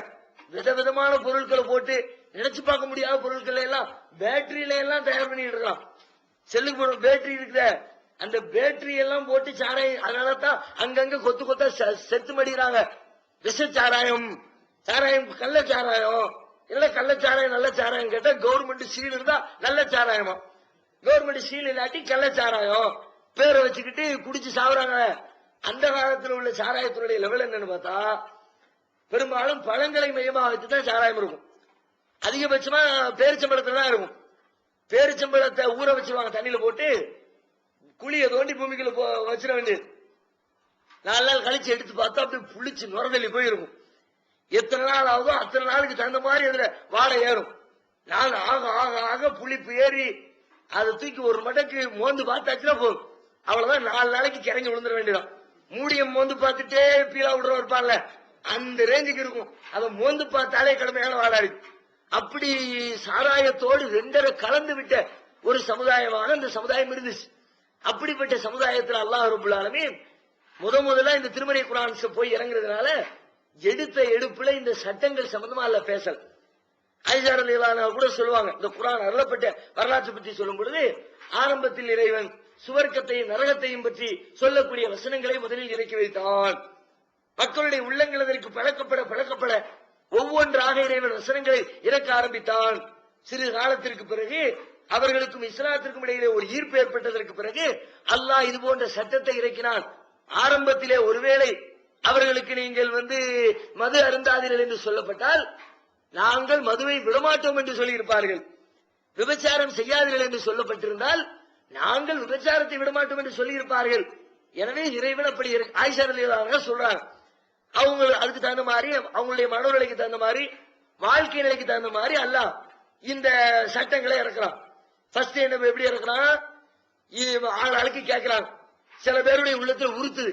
விதவிதமான பொருட்களை போட்டு நினைச்சு பார்க்க முடியாத பொருட்கள் எல்லாம் பேட்டரியில எல்லாம் தயார் பண்ணிட்டு இருக்கான். செல்லுக்கு போன பேட்டரி இருக்குத, அந்த பேட்டரி எல்லாம் போட்டு சாராயம், அதனாலதான் அங்கங்க கொத்து கொத்தா செத்து மடிக்கிறாங்க. விஷ சாராயம், சாராயம் கள்ள சாராயம், இல்ல கள்ள சாராயம் நல்ல சாராயம் கேட்டா கவர்மெண்ட் சீல் இருந்தா நல்ல சாராயமா, கவர்மெண்ட் சீல் இல்லாட்டி கள்ள சாராயம் பேரை வச்சுக்கிட்டு குடிச்சு சாவுறாங்க. அந்த காலத்தில் உள்ள சாராயத்தினுடைய லெவல் என்னன்னு பார்த்தா, பெரும்பாலும் பழங்களை மையமாக வச்சுதான் சாராயம் இருக்கும். அதிகபட்சமா பேரிச்சம்பழத்துல தான் இருக்கும். பேரிச்சம்பழத்தை ஊற வச்சிருவாங்க, தண்ணியில போட்டு குழிய தோண்டி பூமிக்குள்ள வச்சிட வேண்டியது. 4 நாள் கழிச்சு எடுத்து பார்த்தா அப்படி புளிச்சு நுரதள்ளி போயிருக்கும். எத்தனை நாள் ஆகுதோ அத்தனை நாளுக்கு தகுந்த மாதிரி அதுல வாடை ஏறும். நாள் ஆக ஆக ஆக புளிப்பு ஏறி அதை தூக்கி ஒரு மடக்கு மோந்து பார்த்தாச்சுன்னா போதும், அவ்வளவுதான். 4 நாளைக்கு கிறங்கி விழுந்துட வேண்டியதான். மூடியம் மோந்து பார்த்துட்டே பீலா விடுற இருப்பான்ல, அந்த ரேஞ்சுக்கு இருக்கும். அதை மோந்து பார்த்தாலே கடுமையான வாடாது. அப்படி சாராயத்தோடு 2 கலந்து விட்ட ஒரு சமுதாயமாக அந்த சமுதாயம் இருந்துச்சு. அப்படிப்பட்ட சமுதாயத்தில் அல்லாஹ் ரப்பல் ஆலமீன் முதல்ல இந்த திருமறை குர்ஆன் போய் இறங்குறதுனால எடுத்த எடுப்புல இந்த சட்டங்கள் சம்பந்தமா அல்ல பேசல். ஆயிஷா ரலியல்லாஹு அன்ஹா கூட சொல்லுவாங்க, இந்த குர்ஆன் அருளப்பட்ட வரலாற்று பற்றி சொல்லும் பொழுது ஆரம்பத்தில் இறைவன் சுவர்க்கத்தையும் நரகத்தையும் பற்றி சொல்லக்கூடிய வசனங்களை முதலில் இறக்கி வைத்தான். மக்களுடைய உள்ளங்கள் அதற்கு பழக்கப்பட ஒவ்வொன்றாக இறைவன் வசனங்களை இறக்க ஆரம்பித்தான். சிறு காலத்திற்கு பிறகு அவர்களுக்கும் இஸ்லாத்திற்கும் இடையிலே ஒரு ஈர்ப்பு ஏற்பட்டதற்கு பிறகு அல்லாஹ் இது போன்ற சட்டத்தை இறக்கினான். ஆரம்பத்திலே ஒருவேளை அவர்களுக்கு நீங்கள் மது அருந்தாதீர்கள் என்று சொல்லப்பட்டால் நாங்கள் மதுவை விடமாட்டோம் என்று சொல்லியிருப்பார்கள். விபச்சாரம் செய்யாதீர்கள் என்று சொல்லப்பட்டிருந்தால் நாங்கள் விபச்சாரத்தை விடமாட்டோம் என்று சொல்லியிருப்பார்கள். எனவே இறைவன் அப்படி ஆயிஷா ரலியல்லாஹு அன்ஹா சொல்றாங்க, அவங்க அதுக்கு தகுந்த மாதிரி அவங்களுடைய மனோநிலைக்கு தகுந்த மாதிரி வாழ்க்கை நிலைக்கு தகுந்த மாதிரி அல்லாஹ் இந்த சட்டங்களை இறக்குறான். ஃபர்ஸ்ட் என்ன எப்படி இறக்குறான், ஆளுக்கு கேட்கிறாங்க. சில பேருடைய உள்ளத்துல உறுத்துது,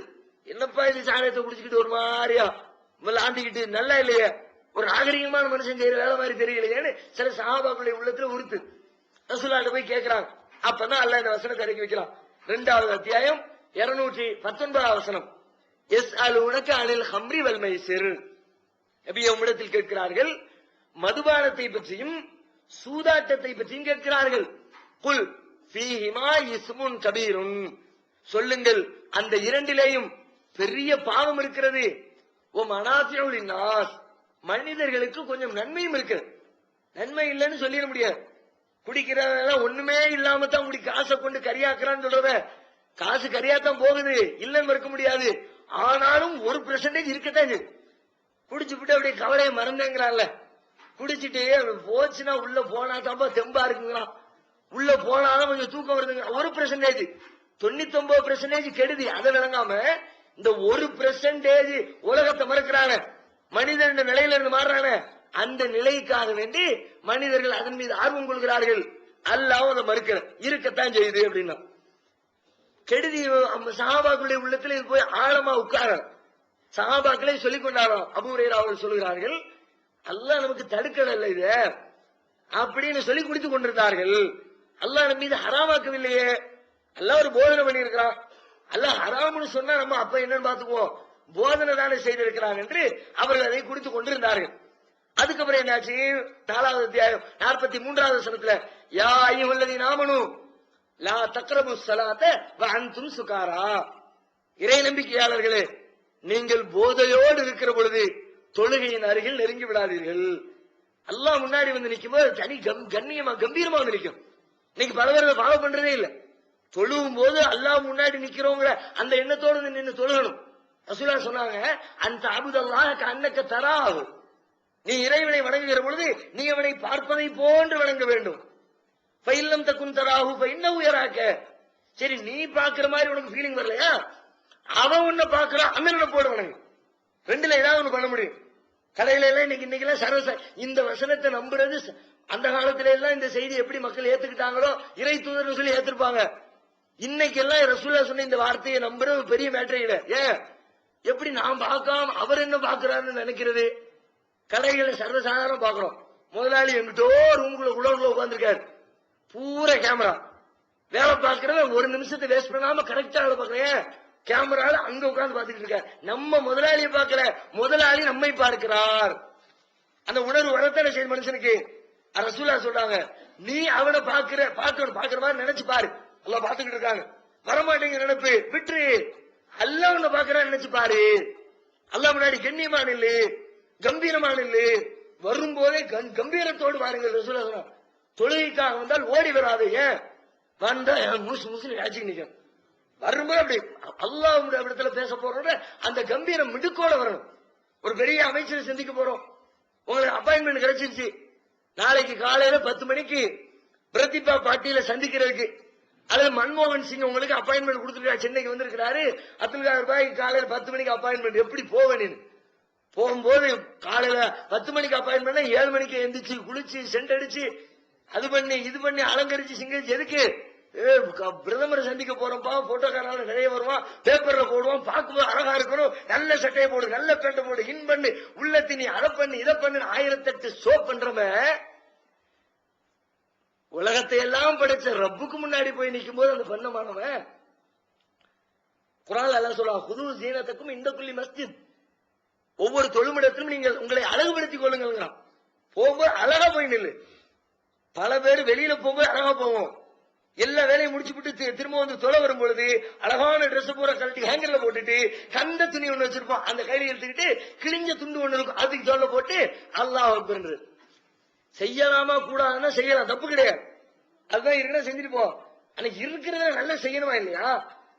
என்னப்பா இது சாராயத்தை குடிச்சுக்கிட்டு ஒரு மாதிரியா ஆண்டிக்கிட்டு நல்லா இல்லையே, ஒரு நாகரிகமான மனுஷன் செய்யற வேலை மாதிரி தெரியலையேன்னு சில சஹாபாக்களுடைய உள்ளத்துல உறுத்து ரசூலுல்லாஹ்ட்ட போய் கேட்கிறாங்க. அப்பதான் அல்லாஹ் இந்த வசனத்தை இறக்கி வைக்கலாம். 2வது அத்தியாயம் 219வது வசனம். யஸ்அலூனக அனில் ஹம்ரி வல் மைசிர், நபியே உம்மிடத்தில் கேட்கிறார்கள் மதுபானத்தை பற்றியும் சூதாட்டத்தை பற்றியும் கேட்கிறார்கள். குல் ஃபீஹிமா இஸ்முன் கபீருன், சொல்லுங்கள் அந்த இரண்டிலேயும் பெரிய பாவம் இருக்கிறது. ஓ மனாஃபிஉ லின்னாஸ், மனிதர்களுக்கு கொஞ்சம் நன்மையும் இருக்கு. நன்மை இல்லைன்னு சொல்லிட முடியாது. குடிக்கிறவங்க ஒண்ணுமே இல்லாம தான் குடி காசை கொண்டு கரியாக்குறான்னு சொல்றத, காசு கரியாத்தான் போகுது, இல்லைன்னு மறுக்க முடியாது. ஆனாலும் 1% இருக்கத்தான். குடிச்சுட்டு அப்படியே கவலையை மறந்தேங்கிறான்ல. குடிச்சிட்டு போச்சுன்னா உள்ள போனா தான்ப்பா தெம்பா இருக்குங்கிறான். உள்ள போனாதான் கொஞ்சம் தூக்கம் வருதுங்க. 1% 99% கெடுதி. அதை விளங்காம இந்த 1% உலகத்தை மறக்கிறாங்க. மனிதன் நிலையில இருந்து மாறுறான அந்த நிலைக்காக வேண்டி மனிதர்கள் அதன் மீது ஆர்வம் கொள்கிறார்கள். அல்லாஹ் அதை மறுக்கிற இருக்கத்தான் செய்யுது அப்படின்னா கெடுதி. சஹாபாக்களுடைய உள்ளத்துல இது போய் ஆழமா உட்கார சஹாபாக்களே சொல்லிக் கொண்டாரோ. அபூ ஹுரைரா அவர்கள் சொல்கிறார்கள், அல்லாஹ் நமக்கு தடுக்கல இது அப்படின்னு சொல்லி குடித்துக் கொண்டிருந்தார்கள். அல்லாஹ் நம்ம மீது ஹராமாக்கவில்லையே. அல்லாஹ் ஒரு போதனை பண்ணி இருக்கிறான். அல்லாஹ் ஹராம்னு சொன்னா நம்ம அப்ப என்னன்னு பாத்துக்குவோம், போதனை தானே செய்திருக்கிறான் என்று அவர்கள் அதை குடித்துக் கொண்டிருந்தார்கள். அதுக்கப்புறம் என்னாச்சு, 4வது அத்தியாயம் 43வது வசனத்துல யா அய்யுஹல்லதீன ஆமனூ லா தக்ரபுஸ் ஸலாத்த வ அன்தும் சுகாரா, இறை நம்பிக்கையாளர்களே நீங்கள் போதையோடு இருக்கிற பொழுது தொழுகையின் அருகில் நெருங்கி விடாதீர்கள். அல்லாஹ் முன்னாடி வந்து நிற்கும் போது தனி கண்ணியமா கம்பீரமா வந்து நிற்கும். இன்னைக்கு பல பேர் ஃபாலோ பண்றதே இல்ல. தொழுவும் போது அல்லாஹ் முன்னாடி நிக்கிறவங்க அந்த எண்ணத்தோடு நின்று தொழுகணும். ரசூலுல்லாஹ் சொன்னாங்க, அந்த அபுதல்லாஹ கஅன்னக தராஹு, நீ இறைவனை வணங்குகிற பொழுது நீ அவனை பார்ப்பதை போன்று வணங்க வேண்டும். ஃபைல்லம் தகுன் தராஹு ஃபைன்னஹு யராக, சரி நீ பாக்குற மாதிரி உனக்கு ஃபீலிங் வரலையா, அவன் உன்னை பாக்குறான், அமீரனை போடு வணங்கு. ரெண்டுல ஏதாவது ஒண்ணு பண்ண முடியும். கடையில எல்லாம் இன்னைக்கு எல்லாம் சர்வ இந்த வசனத்தை நம்புறது. அந்த காலத்துல எல்லாம் இந்த செய்தி எப்படி மக்கள் ஏத்துக்கிட்டாங்களோ இறை தூதர்னு சொல்லி ஏத்திருப்பாங்க. இன்னைக்கு எல்லாம் ரசூலுல்லாஹ் சொன்ன இந்த வார்த்தையை நம்புறது பெரிய மேட்டரே இல்ல. ஏன் எப்படி நாம் பார்க்காம அவர் என்ன பாக்குறாருன்னு நினைக்கிறது. கடைகளை சர்வசாதாரணம் பாக்குறோம். முதலாளி எங்கிட்டோ ரூம்குள்ள குடோன்ல உட்கார்ந்துருக்காரு, பூரா கேமரா, வேலை பார்க்கறத 1 நிமிஷத்தை வேஸ்ட் பண்ணாம கரெக்டா வேலை பார்க்கறேன். கேமரால அங்க உட்கார்ந்து பாத்துக்கிட்டு இருக்காரு. நம்ம முதலாளியை பார்க்கல, முதலாளி நம்மை பார்க்கிறார். அந்த உணர்வு வரத்தானே செய்த மனுஷனுக்கு. ரசூலுல்லாஹ் சொல்றாங்க, நீ அவனை பாக்குற மாதிரி நினைச்சு பாரு. அல்லாஹ் பாத்துக்கிட்டு இருக்காங்க, வரமாட்டேங்க நினைப்பு விட்டு அல்லாஹ் உன்னை பாக்குறான்னு நினைச்சு பாரு. அல்லாஹ் முன்னாடி கண்ணியமான இல்ல, கம்பீரமான இல்ல, வரும்போதே கம்பீரத்தோடு பாருங்க. ரசூலுல்லாஹ் சொன்னாங்க, தொழுகைக்காக வந்தால் ஓடி வராது. ஏன் வந்தா முஸ்லிம் ஆட்சிக்கு நிற்கும். வரும்போது அப்படி அல்லாஹ்வுடைய இடத்துல பேச போறோம், அந்த கம்பீரம் மிடுக்கோட வரணும். ஒரு பெரிய அமைச்சரை சந்திக்க போறோம், உங்களுக்கு அப்பாயின்மெண்ட் கிடைச்சிருச்சு, நாளைக்கு காலையில 10 மணிக்கு பிரதிபா பாட்டியில சந்திக்கிறதுக்கு, அல்லது மன்மோகன் சிங் உங்களுக்கு அப்பாயின்மெண்ட் கொடுத்துருக்காரு, சென்னைக்கு வந்திருக்கிறாரு, ரூபாய்க்கு காலையில 10 மணிக்கு அப்பாயின்மெண்ட். எப்படி போவேன்? போகும்போது காலையில 10 மணிக்கு அப்பாயின்மெண்ட், 7 மணிக்கு எந்திரிச்சு குளிச்சு சென்ட் அடிச்சு அது பண்ணி இது பண்ணி அலங்கரிச்சு சிங்கரிச்சு எதுக்கு? பிரதமரை சந்திக்க போறோம்ப்பா, போட்டோக்காரால நிறைய வருவான், பேப்பர்ல போடுவான், பார்க்கும்போது அழகா இருக்கணும், நல்ல சட்டையை போடு, நல்ல பேட்டை போடு, இன் பண்ணு, உள்ள திணி, அதை பண்ணு, இதை பண்ணு, 1008 ஷோ பண்றவன் உலகத்தை எல்லாம் படைச்ச ரப்புக்கு முன்னாடி போய் நிற்கும் போது அந்த பண்ணமானவன். குர்ஆன்ல அல்லாஹ் சொல்றான், குது ஜீனத்துக்கும் இந்த குல்லி மஸ்ஜித், ஒவ்வொரு தொழுமிடத்திலும் நீங்கள் உங்களை அழகுபடுத்திக் கொள்ளுங்கள். போகும்போது அழகா போய் நில்லு. பல பேர் வெளியில போகும்போது அழகா போவோம், எல்லா வேலையும் முடிச்சுட்டு திரும்ப வந்து தொலை வரும் பொழுது அழகான டிரெஸ் பூரா கழட்டி ஹேங்கர்ல போட்டுட்டு கந்த துணி ஒண்ணு வச்சிருப்போம், அந்த கையில எடுத்துக்கிட்டு கிழிஞ்ச துண்டு ஒண்ணு இருக்கும், அதுக்கு தொல்ல போட்டு அல்லாஹ் அக்பர். செய்யலாமா கூடாதுன்னா செய்யலாம், தப்பு கிடையாது. அதுதான் இருக்குன்னா செஞ்சுட்டு போ. அன்னைக்கு இருக்கிறத நல்லா செய்யணுமா இல்லையா?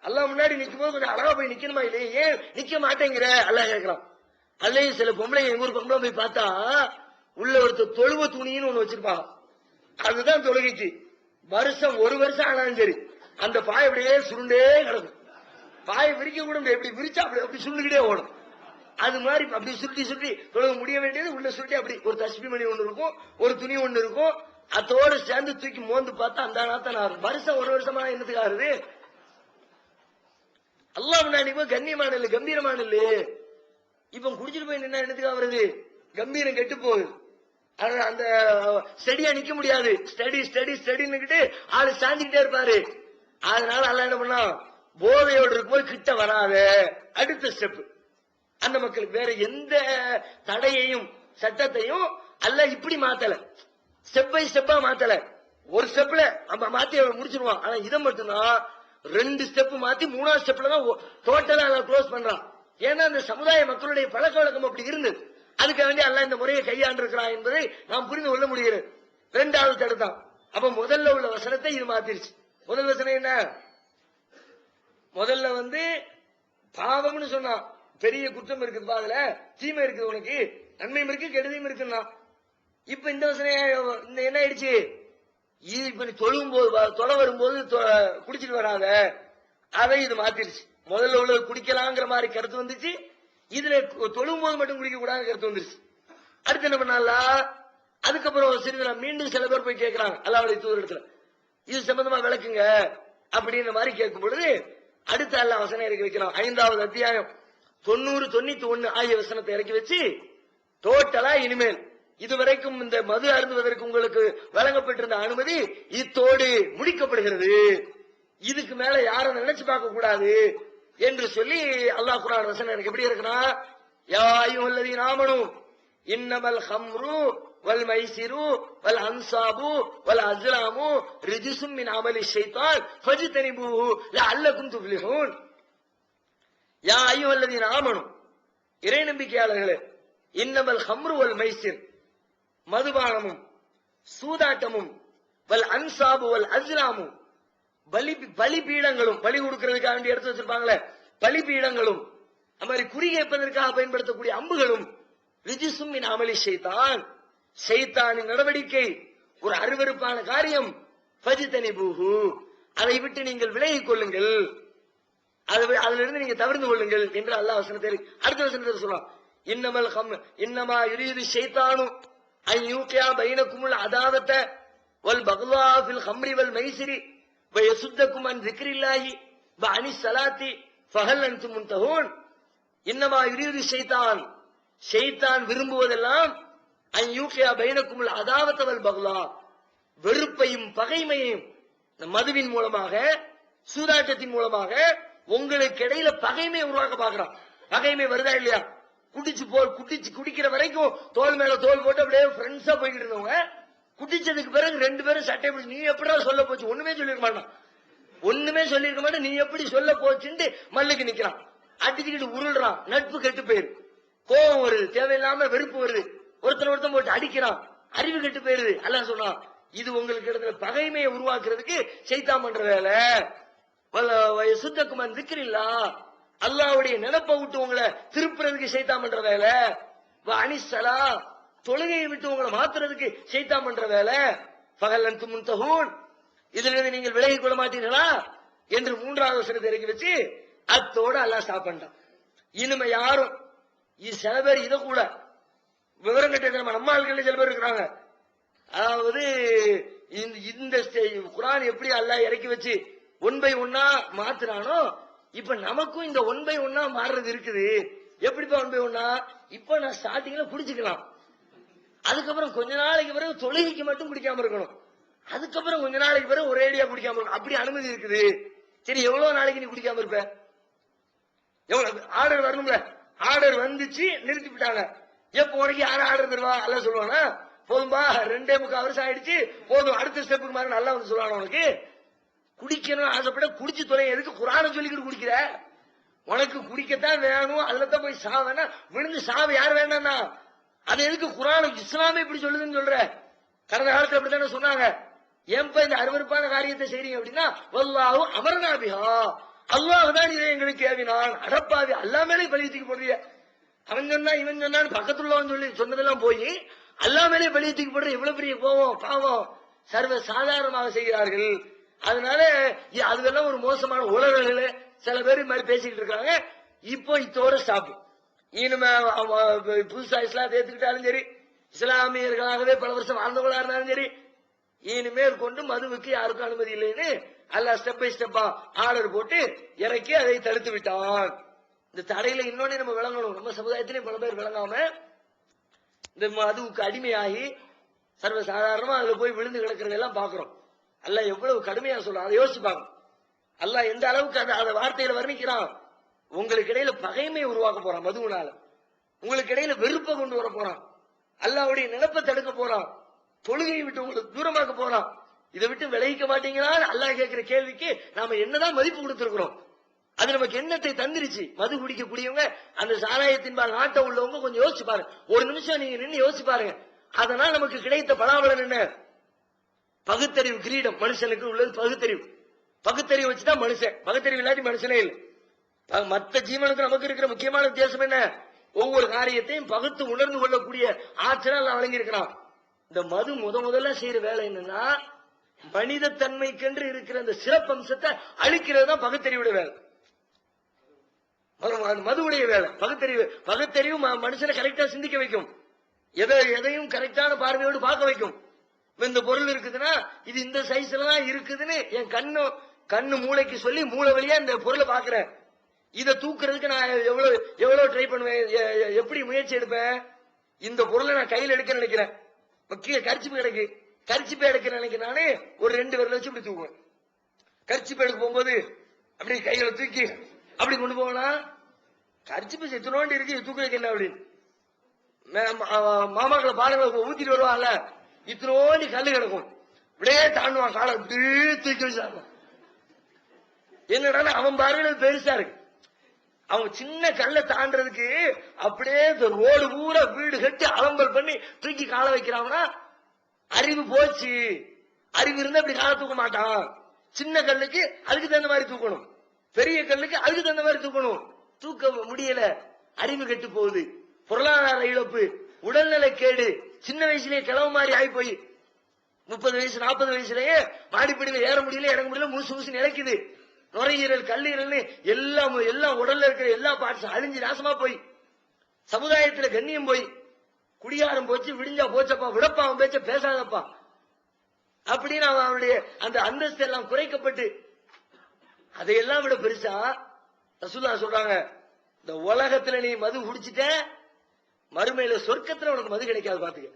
அல்லாஹ் முன்னாடி நிற்கும் போது கொஞ்சம் அழகா போய் நிக்கணுமா இல்லையா? ஏன் நிக்க மாட்டேங்கிற அல்லாஹ் கேட்கலாம். அதுலயும் சில பொம்பளைங்க, எங்க ஊர் பொம்பளை போய் பார்த்தா உள்ள ஒருத்தர் தொழுவ துணின்னு ஒண்ணு வச்சிருப்பாங்க, அதுதான் தொழுகைக்கு. வருஷம் 1 வருஷம் ஆனாலும் சரி அந்த பாய் அப்படியே சுருண்டே கிடக்கும். பாயை விரிக்க கூட எப்படி விரிச்சா அப்படி சுருண்டுகிட்டே ஓடும். அது மாதிரி அப்படி சுருட்டி சுருட்டி தொழுக முடிய வேண்டியது உள்ள சுருட்டி அப்படி ஒரு தஸ்பி மணி ஒண்ணு இருக்கும், ஒரு துணி ஒண்ணு இருக்கும், அதோடு சேர்ந்து தூக்கி மோந்து பார்த்தா அந்த நாத்தான் ஆகும். வருஷம் 1 வருஷமா என்னத்துக்கு ஆகுது? அல்லாஹ் முன்னாடி போய் கண்ணியமான இல்ல, கம்பீரமான இல்ல. இப்ப குடிச்சிட்டு போய் நின்னா என்னத்துக்கு ஆகுறது? கம்பீரம் கெட்டு போகுது. அந்த ஸ்டடியா நிக்க முடியாது, ஸ்டடி ஸ்டடி ஸ்டடின்னு ஆளு சாஞ்சிக்கிட்டே இருப்பாரு. அதனால அல்லாஹ் என்ன பண்ணா, போதையோடு இருக்கும்போது கிட்ட வராத. அடுத்த ஸ்டெப் அந்த மக்களுக்கு வேற எந்த தடையையும் சட்டத்தையும் அல்லாஹ் இப்படி மாத்தல, ஸ்டெப் பை ஸ்டெப்பா மாத்தல. ஒரு ஸ்டெப்ல மாத்தி முடிச்சிருவான். ஆனா இதை மட்டும்தான் 2 ஸ்டெப் மாத்தி 3வது ஸ்டெப்ல தான் டோட்டலா க்ளோஸ் பண்றான். ஏன்னா அந்த சமுதாய மக்களுடைய பழக்க வழக்கம் அப்படி இருந்தது. அதுக்கு வேண்டி அல்லாஹ் இந்த முறையை கையாண்டு இருக்கிறான் என்பதை நாம் புரிந்து கொள்ள முடிகிறது. 2வது தடுத்தான். அப்ப முதல்ல உள்ள வசனத்தை இது மாத்திருச்சு. முதல் வசனம் என்ன? முதல்ல பாவம்னு சொன்னான், பெரிய குற்றம் இருக்குது, அதுல தீமை இருக்குது, உனக்கு நன்மையும் இருக்கு கெடுதியும் இருக்குன்னா. இப்ப இந்த வசனம் என்ன ஆயிடுச்சு, இது இப்ப நீ தொழும் போது தொலை வரும்போது குடிச்சிட்டு வராத, அதை இது மாத்திருச்சு. முதல்ல உள்ளது குடிக்கலாங்கிற மாதிரி கருத்து வந்துச்சு, இதுல தொழும் போது மட்டும் குடிக்க கூடாது கருத்து வந்துருச்சு. அடுத்து என்ன பண்ணாலா, அதுக்கப்புறம் சிறிது மீண்டும் சில பேர் போய் கேட்கிறாங்க அல்லாஹ்வுடைய தூதர் இடத்துல, இது சம்பந்தமா விளக்குங்க அப்படின்ற மாதிரி கேட்கும் பொழுது அடுத்த அல்லாஹ் வசனம் இறக்கி வைக்கிறான். 5வது அத்தியாயம் 90, 91 ஆகிய வசனத்தை இறக்கி வச்சு டோட்டலா இனிமேல் இதுவரைக்கும் இந்த மது அருந்துவதற்கு உங்களுக்கு வழங்கப்பட்டிருந்த அனுமதி இத்தோடு முடிக்கப்படுகிறது, இதுக்கு மேல யாரும் நினைச்சு பார்க்க கூடாது என்று சொல்லி அல்லாஹ் குர்ஆன் வசனம் எனக்கு எப்படி இருக்குன்னா, யா அய்யுஹல்லதீன ஆமனூ இன்னமல் ஹம்ரு வல் மைசிரு வல் அன்சாபு வல் அஸ்லாமு ரிஜ்சும் மின் அமலி ஷைத்தான் ஃபஜ்தனிபூஹு லஅல்லகும் துஃப்லிஹூன். யா அய்யுஹல்லதீன ஆமனூ, இறை நம்பிக்கையாளர்களே, இன்னமல் ஹம்ரு வல் மைசிர், மதுபானமும் சூதாட்டமும், வல் அன்சாபு வல் அஸ்லாமு, பலிபீடங்களும், பலி கொடுக்கிறதுக்காக வேண்டி எடுத்து வச்சிருப்பாங்களே பலிபீடங்களும், அது மாதிரி குறி கேட்பதற்காக பயன்படுத்தக்கூடிய அம்புகளும், ரிஜிசும் மின் அமலி ஷைத்தான், ஷைத்தானின் நடவடிக்கை, ஒரு அருவருப்பான காரியம், ஃபஜ்தனிபூஹு, அதை விட்டு நீங்கள் விலகிக் கொள்ளுங்கள், அதிலிருந்து நீங்க தவிர்த்து கொள்ளுங்கள் என்று அல்லாஹ் வசனத்தை அடுத்த வசனத்தை சொல்றான். இன்னமா யுரீது ஷைத்தானு அன் யூகியா பைனகுமுல் அதாவத வல் பக்லா ஃபில் ஹம்ரி வல் மைசிரி வ யசுத்தகும் அன் ذிக்ரில்லாஹி வ அனிஸ் ஸலாத்தி ஃபஹல் அன்தும் முன்தஹூன். இன்னமா யுரீது ஷைத்தான், ஷைத்தான் விரும்புவதெல்லாம் அன் யூகியா பைனகுமுல் அதாவத வல் பக்லா, வெறுப்பையும் பகைமையையும் மதுவின் மூலமாக சூதாட்டத்தின் மூலமாக உங்களுக்கு இடையில பகைமை உருவாக்க பாக்குறான். பகைமை வருதா இல்லையா, குடிக்கிற வரைக்கும் தோல் மேல தோல் போட்டு அப்படியே ஃப்ரெண்ட்ஸா போய்கிட்டு இருந்தவங்க, குடிச்சதுக்கு பிறகு 2 பேரும் சட்டை பிடிச்சு நீ எப்படா சொல்ல போச்சு, ஒண்ணுமே சொல்லிருக்க மாட்டான், நீ எப்படி சொல்ல போச்சுன்னு மல்லுக்கு நிக்கிறான், அடிச்சுக்கிட்டு உருள்றான், நட்பு கெட்டு போயிரு, கோபம் வருது, தேவையில்லாம வெறுப்பு வருது, ஒருத்தன் போட்டு அடிக்கிறான், அறிவு கெட்டு போயிருது. அல்லாஹ் சொன்னான், இது உங்களுக்கு இடத்துல பகைமையை உருவாக்குறதுக்கு ஷைத்தான் பண்ற வேலை. சுத்தக்குமன் திக்ரில்லா, அல்லாஹ்வுடைய நினைப்பை விட்டு உங்களை திருப்புறதுக்கு ஷைத்தான் பண்ற வேலை. அனிஸ்ஸலா, தொழுகையை விட்டு உங்களை மாத்துறதுக்கு ஷைத்தான் பண்ற வேலை. ஃபஹல் அன்தும் முன்தஹூன், இதிலிருந்து நீங்கள் விலகிக் கொள்ள மாட்டீர்களா என்று 3வது வசனத்தை இறக்கி வச்சு அத்தோட அல்லாஹ் ஸ்டாப் பண்ணிட்டான். இனிமே யாரும் சில பேர் இதை கூட விவரம் கட்ட நம்ம ஆட்கள் சில பேர் இருக்கிறாங்க, அதாவது இந்த குர்ஆன் எப்படி அல்லாஹ் இறக்கி வச்சு 1 by 1 மாத்துறானோ, இப்ப நமக்கும் இந்த 1 by 1 மாறுறது இருக்குது. எப்படிப்பா 1 by 1? இப்ப நான் ஸ்டார்டிங்ல குடிச்சுக்கலாம், அதுக்கப்புறம் கொஞ்ச நாளைக்கு பிறகு தொழுகைக்கு மட்டும் குடிக்காம இருக்கணும், அதுக்கப்புறம் கொஞ்ச நாளைக்கு பிறகு ஒரேடியா குடிக்காம இருக்கணும், அப்படி அனுமதி இருக்குது. சரி, எவ்வளவு நாளைக்கு நீ குடிக்காம இருப்ப? எவ்வளவு ஆர்டர் வரணும்ல, ஆர்டர் வந்துச்சு நிறுத்தி விட்டாங்க, எப்ப உனக்கு யாரும் ஆர்டர் தருவா? எல்லாம் சொல்லுவானா, போதும்பா 2.25 வருஷம் ஆயிடுச்சு போதும், அடுத்த ஸ்டெப்புக்கு மாதிரி நல்லா வந்து சொல்லுவாங்க. உனக்கு குடிக்கணும் ஆசைப்பட குடிச்சு தொலை, எதுக்கு குர்ஆனை சொல்லிக்கிட்டு குடிக்கிற? உனக்கு குடிக்கத்தான் வேணும், அதுல தான் போய் சாவேனா விழுந்து சாவு யார் வேணாம்னா, அது எதுக்கு குர்ஆன் இஸ்லாமே இப்படி சொல்லுதுன்னு சொல்ற? கடந்த காலத்துல அப்படித்தானே சொன்னாங்க. ஏன்பா இந்த அருவருப்பான காரியத்தை செய்றீங்க அப்படின்னா, வல்லாஹு அமர்னா பிஹா, அல்லாஹ் தான் இதை எங்களுக்கு ஏவினான். அடப்பாவி, அல்லாஹ் மேலே பழி தூக்கி போடுறிய, அவன் சொன்னா இவன் சொன்னான்னு பக்கத்துள்ளவன் சொல்லி சொன்னதெல்லாம் போய் அல்லாஹ் மேலே பழி தூக்கி போடுற எவ்வளவு பெரிய கோவம், பாவம், சர்வ சாதாரணமாக செய்கிறார்கள். அதனால அதுவெல்லாம் ஒரு மோசமான உலகங்கள சில பேர் மாதிரி பேசிக்கிட்டு இருக்காங்க. இப்போ இதோட ஸ்டாப். இனிமே புதுசா இஸ்லாத்தை ஏத்துக்கிட்டாலும் சரி, இஸ்லாமியர்களாகவே பல வருஷம் வாழ்ந்தவங்களா இருந்தாலும் சரி, இனிமேல் கொண்டு மதுவுக்கு யாருக்கும் அனுமதி இல்லைன்னு அல்லாஹ் ஸ்டெப் பை ஸ்டெப்பா ஆர்டர் போட்டு இறக்கி அதை தடுத்து விட்டான். இந்த தடையில இன்னொன்னு நம்ம விளங்கணும், நம்ம சமுதாயத்திலே பல பேர் விளங்காம இந்த மதுவுக்கு அடிமையாகி சர்வசாதாரணமா அதுல போய் விழுந்து கிடக்கிறதெல்லாம் பாக்குறோம். அல்லாஹ் எவ்வளவு கடுமையா சொல்றான், அதை யோசிப்பாங்க. அல்லாஹ் எந்த அளவுக்கு அந்த வார்த்தையில வர்ணிக்கிறான். உங்களுக்கு இடையில பகைமை உருவாக்க போறான், மதுவினால உங்களுக்கு இடையில வெறுப்பை கொண்டு வர போறான், அல்லாஹ்வுடைய நினைப்பை தடுக்க போறான், தொழுகையை விட்டு உங்களுக்கு தூரமாக்க போறான். இதை விட்டு விளைவிக்க மாட்டீங்களா? அல்லாஹ் கேட்கிற கேள்விக்கு நாம என்னதான் மதிப்பு கொடுத்திருக்கிறோம்? அது நமக்கு என்னத்தை தந்திருச்சு? மது குடிக்கக்கூடியவங்க, அந்த சாராயத்தின் நாட்டை உள்ளவங்க கொஞ்சம் யோசிச்சு பாருங்க, ஒரு நிமிஷம் நீங்க நின்று யோசிச்சு பாருங்க. அதனால் நமக்கு கிடைத்த பலாபலன் என்ன? பகுத்தறிவு கிரீடம். மனுஷனுக்கு உள்ளது பகுத்தறிவு. பகுத்தறிவு வச்சுதான் மனுஷன், பகுத்தறிவு இல்லாட்டி மனுஷனே இல்லை. மற்ற ஜீவனுக்கு நமக்கு இருக்கிற முக்கியமான வித்தியாசம் என்ன? ஒவ்வொரு காரியத்தையும் பகுத்து உணர்ந்து கொள்ளக்கூடிய ஆற்றல் வழங்கி இருக்கிறான். இந்த மது முதல்ல செய்யற வேலை என்னன்னா, மனித தன்மைக்கென்று இருக்கிற அந்த சிறப்பம்சத்தை அழிக்கிறது தான் பகுத்தறிவுடைய வேலை. மதுவுடைய வேலை பகுத்தறிவு. பகுத்தறிவு மனுஷனை கரெக்டா சிந்திக்க வைக்கும், எதையும் கரெக்டான பார்வையோடு பார்க்க வைக்கும். இந்த பொருள் இருக்குதுன்னா இது இந்த சைஸ்ல தான் இருக்குதுன்னு என் கண்ணு மூளைக்கு சொல்லி மூளை வழியா இந்த பொருளை பாக்குறேன். இதை தூக்குறதுக்கு நான் எவ்வளவு ட்ரை பண்ணுவேன், எப்படி முயற்சி எடுப்பேன். இந்த பொருளை நான் கையில் எடுக்க நினைக்கிறேன், கரிச்சிப்பு கிடைக்கு, கரிச்சிப்பை எடுக்க நினைக்கிறானே ஒரு 2 விரல் வச்சு இப்படி தூக்குவேன். கரிச்சிப்பை எடுக்க போகும்போது அப்படி கையில தூக்கி அப்படி கொண்டு போனா கரிச்சிப்பை செத்துனோண்டு இருக்கு, தூக்குறதுக்கு என்ன அப்படின்னு மாமாக்களை பாருங்க ஊத்திட்டு வருவாங்கல்ல, இத்தனோண்டி கல்லு கிடக்கும், இப்படியே தாண்டுவான் காலை இப்படியே தூக்கி வச்சாங்க. என்னடா அவன் பாருங்க பெருசா இருக்கு, அவங்க சின்ன கல்லை தாண்டறதுக்கு அப்படியே ரோடு பூரா வீடு கட்டி அலம்பல் பண்ணி தூக்கி காலை வைக்கிறாங்கன்னா அறிவு போச்சு. அறிவு இருந்தா இப்படி காலை தூக்க மாட்டான். சின்ன கல்லுக்கு அதுக்கு தகுந்த மாதிரி தூக்கணும், பெரிய கல்லுக்கு அதுக்கு தகுந்த மாதிரி தூக்கணும். தூக்க முடியல, அறிவு கெட்டு போகுது, பொருளாதார இழப்பு, உடல்நலை கேடு, சின்ன வயசுலயே கிளவு மாதிரி ஆகி போய் 30 வயசு 40 வயசுலயே மாடிப்படியில ஏற முடியல, இறங்க முடியல, மூசு நிலைக்குது. நுரையீரல் கல்லீரல் எல்லாம் உடல்ல இருக்கிற எல்லா பார்ட்ஸும் அழிஞ்சு நாசமா போய் சமுதாயத்துல கண்ணியம் போய் குடியாரம் போச்சு, விடிஞ்சா போச்சப்பா, விடப்பா அவன் பேச்ச பேசாதப்பா அப்படின்னு அவனுடைய அந்த அந்தஸ்து எல்லாம் குறைக்கப்பட்டு அதையெல்லாம் விட பெருசா ரசூலுல்லாஹ் சொல்றாங்க, இந்த உலகத்துல நீ மது குடிச்சிட்ட மறுமையில சொர்க்கத்துல உனக்கு மது கிடைக்காது பாத்துக்க.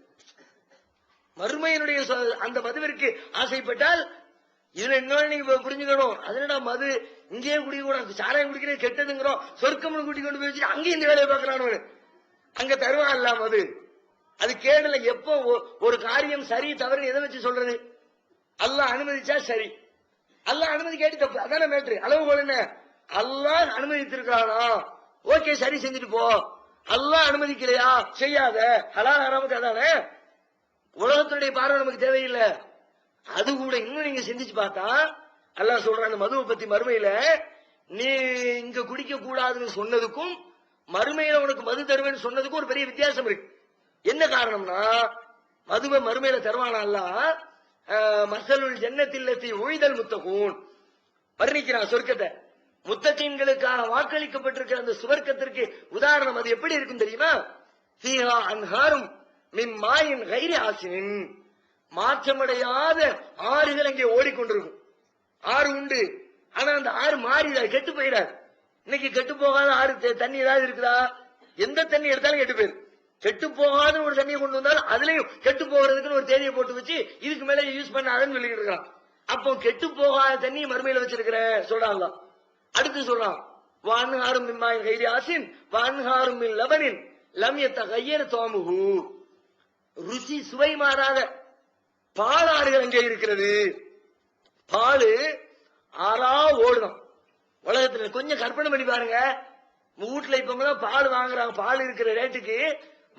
மறுமையினுடைய அந்த மதுவிற்கு ஆசைப்பட்டால் இதுல இன்னொன்னு நீங்க புரிஞ்சுக்கணும். அதனடா மது இங்கேயே குடிக்க, சாராயம் குடிக்கிறது கெட்டதுங்கிறோம், சொர்க்கம்னு கூட்டி கொண்டு போய் வச்சு அங்கேயும் இந்த வேலையை பார்க்கறானு. அங்க தருவான் அல்ல மது, அது கேடல. எப்போ ஒரு காரியம் சரி தவறு எதை வச்சு சொல்றது? அல்லாஹ் அனுமதிச்சா சரி, அல்லாஹ் அனுமதி கேட்டு தப்பு, அதான மேட்ரு. அளவுகோல் என்ன? அல்லாஹ் அனுமதித்திருக்கானா ஓகே சரி செஞ்சுட்டு போ, அல்லாஹ் அனுமதிக்கலையா செய்யாத. ஹலால் ஹராமுக்கு அதானே. உலகத்துடைய பார்வை நமக்கு தேவையில்லை. அது கூட இன்னும் நீங்க சிந்திச்சு பார்த்தா அல்லாஹ் சொல்ற அந்த மதுவை பத்தி மறுமையில நீ இங்க குடிக்க கூடாதுன்னு சொன்னதுக்கும் மறுமையில உனக்கு மது தருவேன்னு சொன்னதுக்கும் ஒரு பெரிய வித்தியாசம் இருக்கு. என்ன காரணம்னா மதுவை மறுமையில தருவானா அல்லாஹ் மஸலுல் ஜன்னத்தில்லதி உய்தல் முத்தகூன் வர்ணிக்கிறான் சொர்க்கத்தை. முத்தகீன்களுக்காக வாக்களிக்கப்பட்டிருக்கிற அந்த சுவர்க்கத்திற்கு உதாரணம் அது எப்படி இருக்கும் தெரியுமா? ஃபீஹா அன்ஹாரும் மின் மாயின் கைரி ஆசினின், மாற்றமடையாத ஆறுகள் அங்கே ஓடிக்கொண்டிருக்கும். ஆறு உண்டு, ஆனா அந்த ஆறு மாறிடாது, கெட்டு போயிடாது. இன்னைக்கு கெட்டு போகாத ஆறு தண்ணி ஏதாவது இருக்குதா? எந்த தண்ணி எடுத்தாலும் கெட்டு போயிரு. கெட்டு போகாத ஒரு தண்ணியை கொண்டு வந்தாலும் அதுலயும் கெட்டு போகிறதுக்குன்னு ஒரு தேதியை போட்டு வச்சு இதுக்கு மேல யூஸ் பண்ணாதன்னு சொல்லிட்டு இருக்கான். அப்போ கெட்டு போகாத தண்ணியை மறுமையில வச்சிருக்கிற சொல்றாங்க. அடுத்து சொல்றான், வான்ஹாரும் மிம்மாயின் கைரி ஆசின் வான்ஹாரும் மின் லபனின் லம் யத்தகய்யர் தோமுஹு, ருசி சுவை மாறாத பாலாறுகள் அங்கே இருக்கிறது. பாலு ஆறா ஓடுதான். உலகத்துல கொஞ்சம் கற்பனை பண்ணி பாருங்க, வீட்டுல இப்ப பால் வாங்குறாங்க, பால் இருக்கிற ரேட்டுக்கு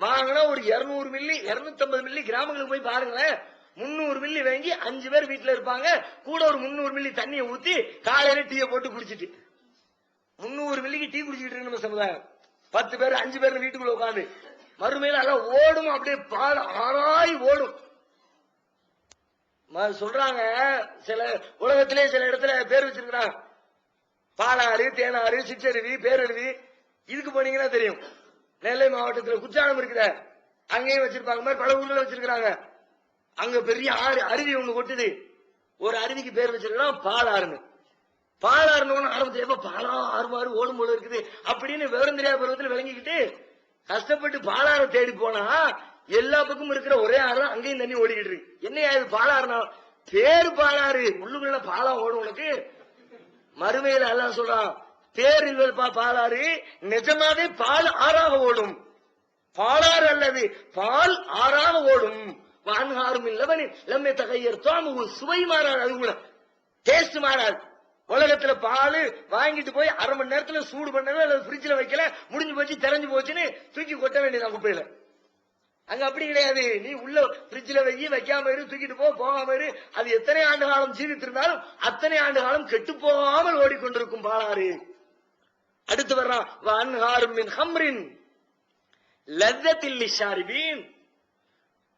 வாங்கினா ஒரு 200 மில்லி 250 மில்லி கிராமங்களுக்கு போய் பாருங்களேன், 300 மில்லி வாங்கி 5 பேர் வீட்டுல இருப்பாங்க, கூட ஒரு 300 மில்லி தண்ணியை ஊத்தி காலையில டீயை போட்டு குடிச்சிட்டு 300 மில்லிக்கு டீ குடிச்சிட்டு இருக்கு நம்ம சமுதாயம். 10 பேர் 5 பேர் வீட்டுக்குள்ள உட்காந்து மறுமையில அதான் ஓடும், அப்படியே பால் ஆறாய் ஓடும். சொல்றாங்க சில உலகத்திலே சில இடத்துல பேர் வச்சிருக்கிறாங்க, பாலாறு, தேனாறு, சிற்றருவி, பேரருவி. இதுக்கு போனீங்கன்னா தெரியும். நெல்லை மாவட்டத்தில் குற்றாலம் இருக்குத, அங்கேயும் வச்சிருப்பாங்க, மாதிரி பல ஊர்ல வச்சிருக்காங்க. அங்க பெரிய ஆறு அருவி ஒண்ணு கொட்டுது. ஒரு அருவிக்கு பேர் வச்சிருக்கான் பாலாறுன்னு. பாலாறுன்னு ஆரம்பத்துல எப்ப பாலா ஆறு மாறு ஓடும் போல இருக்குது அப்படின்னு விவரம் தெரியாத பருவத்தில் விளங்கிக்கிட்டு கஷ்டப்பட்டு பாலாறு தேடி போனா எல்லா பக்கமும் இருக்கிற ஒரே ஆறு தான், அங்கேயும் தண்ணி ஓடிக்கிட்டு இருக்கு. என்னையா இது பாலாறுனா? பேரு பாலாறு, உள்ளுக்குள்ள பாலா ஓடும் உனக்கு. மறுமையில அல்லாஹ் சொல்றான், பேர் இல்லப்பா பாலாறு, நிஜமாவே பால் ஆறாக ஓடும். பாலாறு அல்லது பால் ஆறாக ஓடும். வான்ஹாரும் இல்லவனி லம்மே தகையர் தோமுகு, சுவை மாறாது, அது கூட டேஸ்ட் மாறாது. உலகத்துல பால் வாங்கிட்டு போய் 1/2 மணி நேரத்துல சூடு பண்ணது அல்லது ஃப்ரிட்ஜ்ல வைக்கல, முடிஞ்சு போச்சு தெரிஞ்சு போச்சுன்னு தூக்கி கொட்ட வேண்டியதான் குப்பையில. அங்க அப்படி கிடையாது. நீ உள்ள ஃப்ரிட்ஜ்ல வைக்காம இரு, தூக்கிட்டு போகாம இரு. அது எத்தனை ஆண்டு காலம் ஜீவித்திருந்தாலும் அத்தனை ஆண்டு காலம் கெட்டு போகாமல் ஓடிக்கொண்டிருக்கும் பாலாறு. அடுத்து வர்றான் வஅன்ஹாரும் மின் ஹம்ரின் லzzத்தில் லிஷாரிபீன்,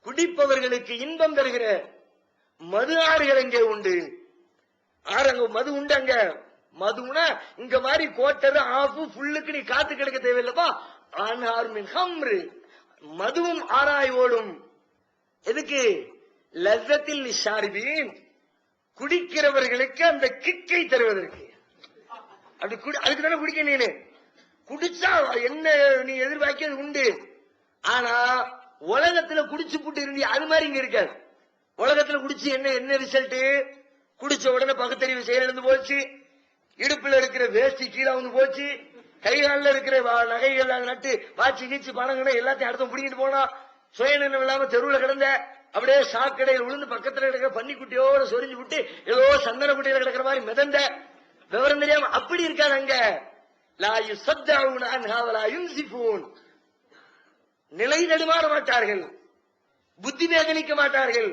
குடிப்பவர்களுக்கு இன்பம் தருகிற மது ஆறுகள் எங்கே உண்டு. ஆறங்க மது உண்டு. அங்க மதுனா இங்க மாதிரி கோட்டர் ஆஃப் ஃபுல்லுக்கு நீ காத்து கிடக்க தேவையில்லப்பா. அன்ஹாரும் மின் ஹம்ர், மதுவும் ஆராய் ஓடும். எதுக்கு? லzzத்தில் லிஷாரிபீன், குடிக்கிறவர்களுக்கு அந்த கிக்கை தருவதற்கு. அப்படி அதுக்கு தானே குடிக்க. நீனு குடிச்சா என்ன நீ எதிர்பார்க்கிறது உண்டு. ஆனா உலகத்துல குடிச்சு புட்டு இருந்தி அது மாதிரி இங்க இருக்காது. உலகத்துல குடிச்சு என்ன ரிசல்ட்? குடிச்ச உடனே பகுத்தறிவு செயலிழந்து போச்சு, இடுப்புல இருக்கிற வேஷ்டி கீழே வந்து போச்சு, கைகாலில் இருக்கிற நகைகள் நட்டு வாட்சி கீச்சு பணங்கன்னு எல்லாத்தையும் அடுத்த பிடிக்கிட்டு போனா, சுயநிலம் இல்லாம தெருவுல கிடந்த அப்படியே சாக்கடையில் விழுந்து பக்கத்துல கிடக்கிற பன்னிக்குட்டியோட சொரிஞ்சு விட்டு ஏதோ சந்தன குட்டியில கிடக்கிற மாதிரி மிதந்த விவரம் தெரியாம அப்படி இருக்காது அங்க. லா யுஸத்தஊன அன்ஹா வலா யுன்ஸிஃபூன், நிலை தடுமாற மாட்டார்கள், புத்தி வேதனிக்க மாட்டார்கள்,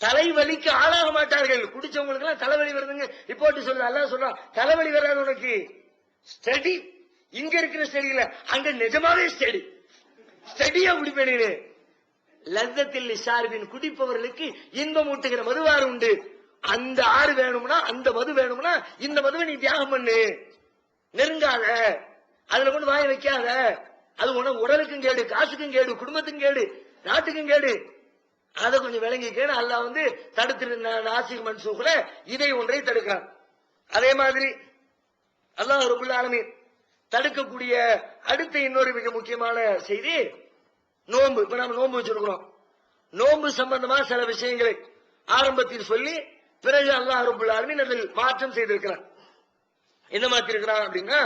தலைவலிக்கு ஆளாக மாட்டார்கள். குடிச்சவங்களுக்கு எல்லாம் தலைவலி வருதுங்க ரிப்போர்ட் சொல்லுது. அல்லாஹ் சொல்றான் தலைவலி வராது உனக்கு. ஸ்டடி இங்க இருக்கிற ஸ்டடி இல்ல, அங்க நிஜமாவே ஸ்டடியா குடிப்பேனே. லzzத்தில் லிஷாரிபின், குடிப்பவர்களுக்கு இன்பம் ஊட்டுகிற மதுவாறு உண்டு. அந்த ஆறு வேணும்னா, அந்த மது வேணும்னா இந்த மதுவை நீ தியாகம் பண்ணு, நெருங்காத, அதுல கொண்டு வாய வைக்காத. அது உனக்கு உடலுக்கும் கேடு, காசுக்கும் கேடு, குடும்பத்துக்கும் கேடு, நாட்டுக்கும் கேடு. அதை கொஞ்சம் விளங்கிக்கேன்னு அல்லாஹ் வந்து தடுத்து நாசிக் மன்சூக்ல இதை ஒன்றை தடுக்கிறான். அதே மாதிரி அல்லாஹ் ரப்பல் ஆலமீன் தடுக்கக்கூடிய அடுத்த இன்னொரு மிக முக்கியமான செய்தி நோன்பு. இப்ப நாம நோன்பு வச்சிருக்கிறோம். நோன்பு சம்பந்தமா சில விஷயங்களை ஆரம்பத்தில் சொல்லி பிறகு அல்லாஹ் ரப்பல் ஆலமீன் அதில் மாற்றம் செய்திருக்கிறான். என்ன மாற்றி இருக்கிறான் அப்படின்னா,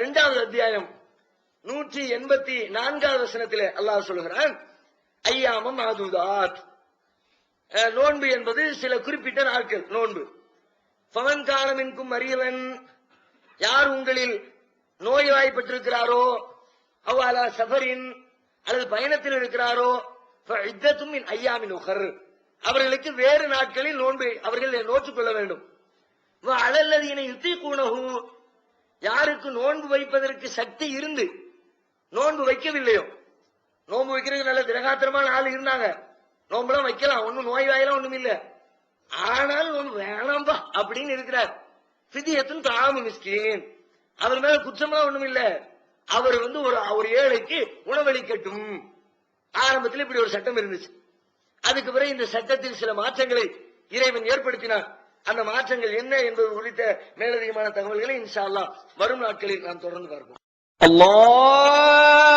2வது அத்தியாயம் 184வது வசனத்திலே அல்லாஹ் சொல்லுகிறான், ஐயாமம் மாதுதாத், நோன்பு என்பது சில குறிப்பிட்ட நாட்கள் நோன்பு. ஃபமன் கான மின்கும் மரியவன், யார் உங்களில் நோய்வாய்ப்பட்டிருக்கிறாரோ, அவ்வாலா சஃபரின், அல்லது பயணத்தில் இருக்கிறாரோ, ஃபஇத்தத்தும் மின் ஐயாமின் உகர், அவர்களுக்கு வேறு நாட்களில் நோன்பு அவர்கள் நோற்றுக் கொள்ள வேண்டும். அலல்லதீன யுத்தீகூனஹு, யாருக்கு நோன்பு வைப்பதற்கு சக்தி இருந்து நோன்பு வைக்கவில்லையோ, நோன்பு வைக்கிறதுக்கு நல்ல திரகாத்திரமான ஆள் இருந்தாங்க, நோன்புலாம் வைக்கலாம், ஒன்னும் நோய் வாயெல்லாம் ஒண்ணும் இல்ல, ஆனால் நோன்பு வேணாம்பா அப்படின்னு இருக்கிறார். ஃபிதியத்துன் தஆமு மிஸ்கீன், அவர் மேல குற்றமா ஒண்ணும் இல்ல, அவர் வந்து ஒரு ஏழைக்கு உணவளிக்கட்டும். ஆரம்பத்தில் இப்படி ஒரு சட்டம் இருந்துச்சு. அதுக்கு பிறகு இந்த சட்டத்தில் சில மாற்றங்களை இறைவன் ஏற்படுத்தினார். அந்த மாற்றங்கள் என்ன என்பது குறித்த மேலதிகமான தகவல்களை இன்ஷா அல்லாஹ் வரும் நாட்களில் நாம் தொடர்ந்து பார்ப்போம். அல்லாஹ்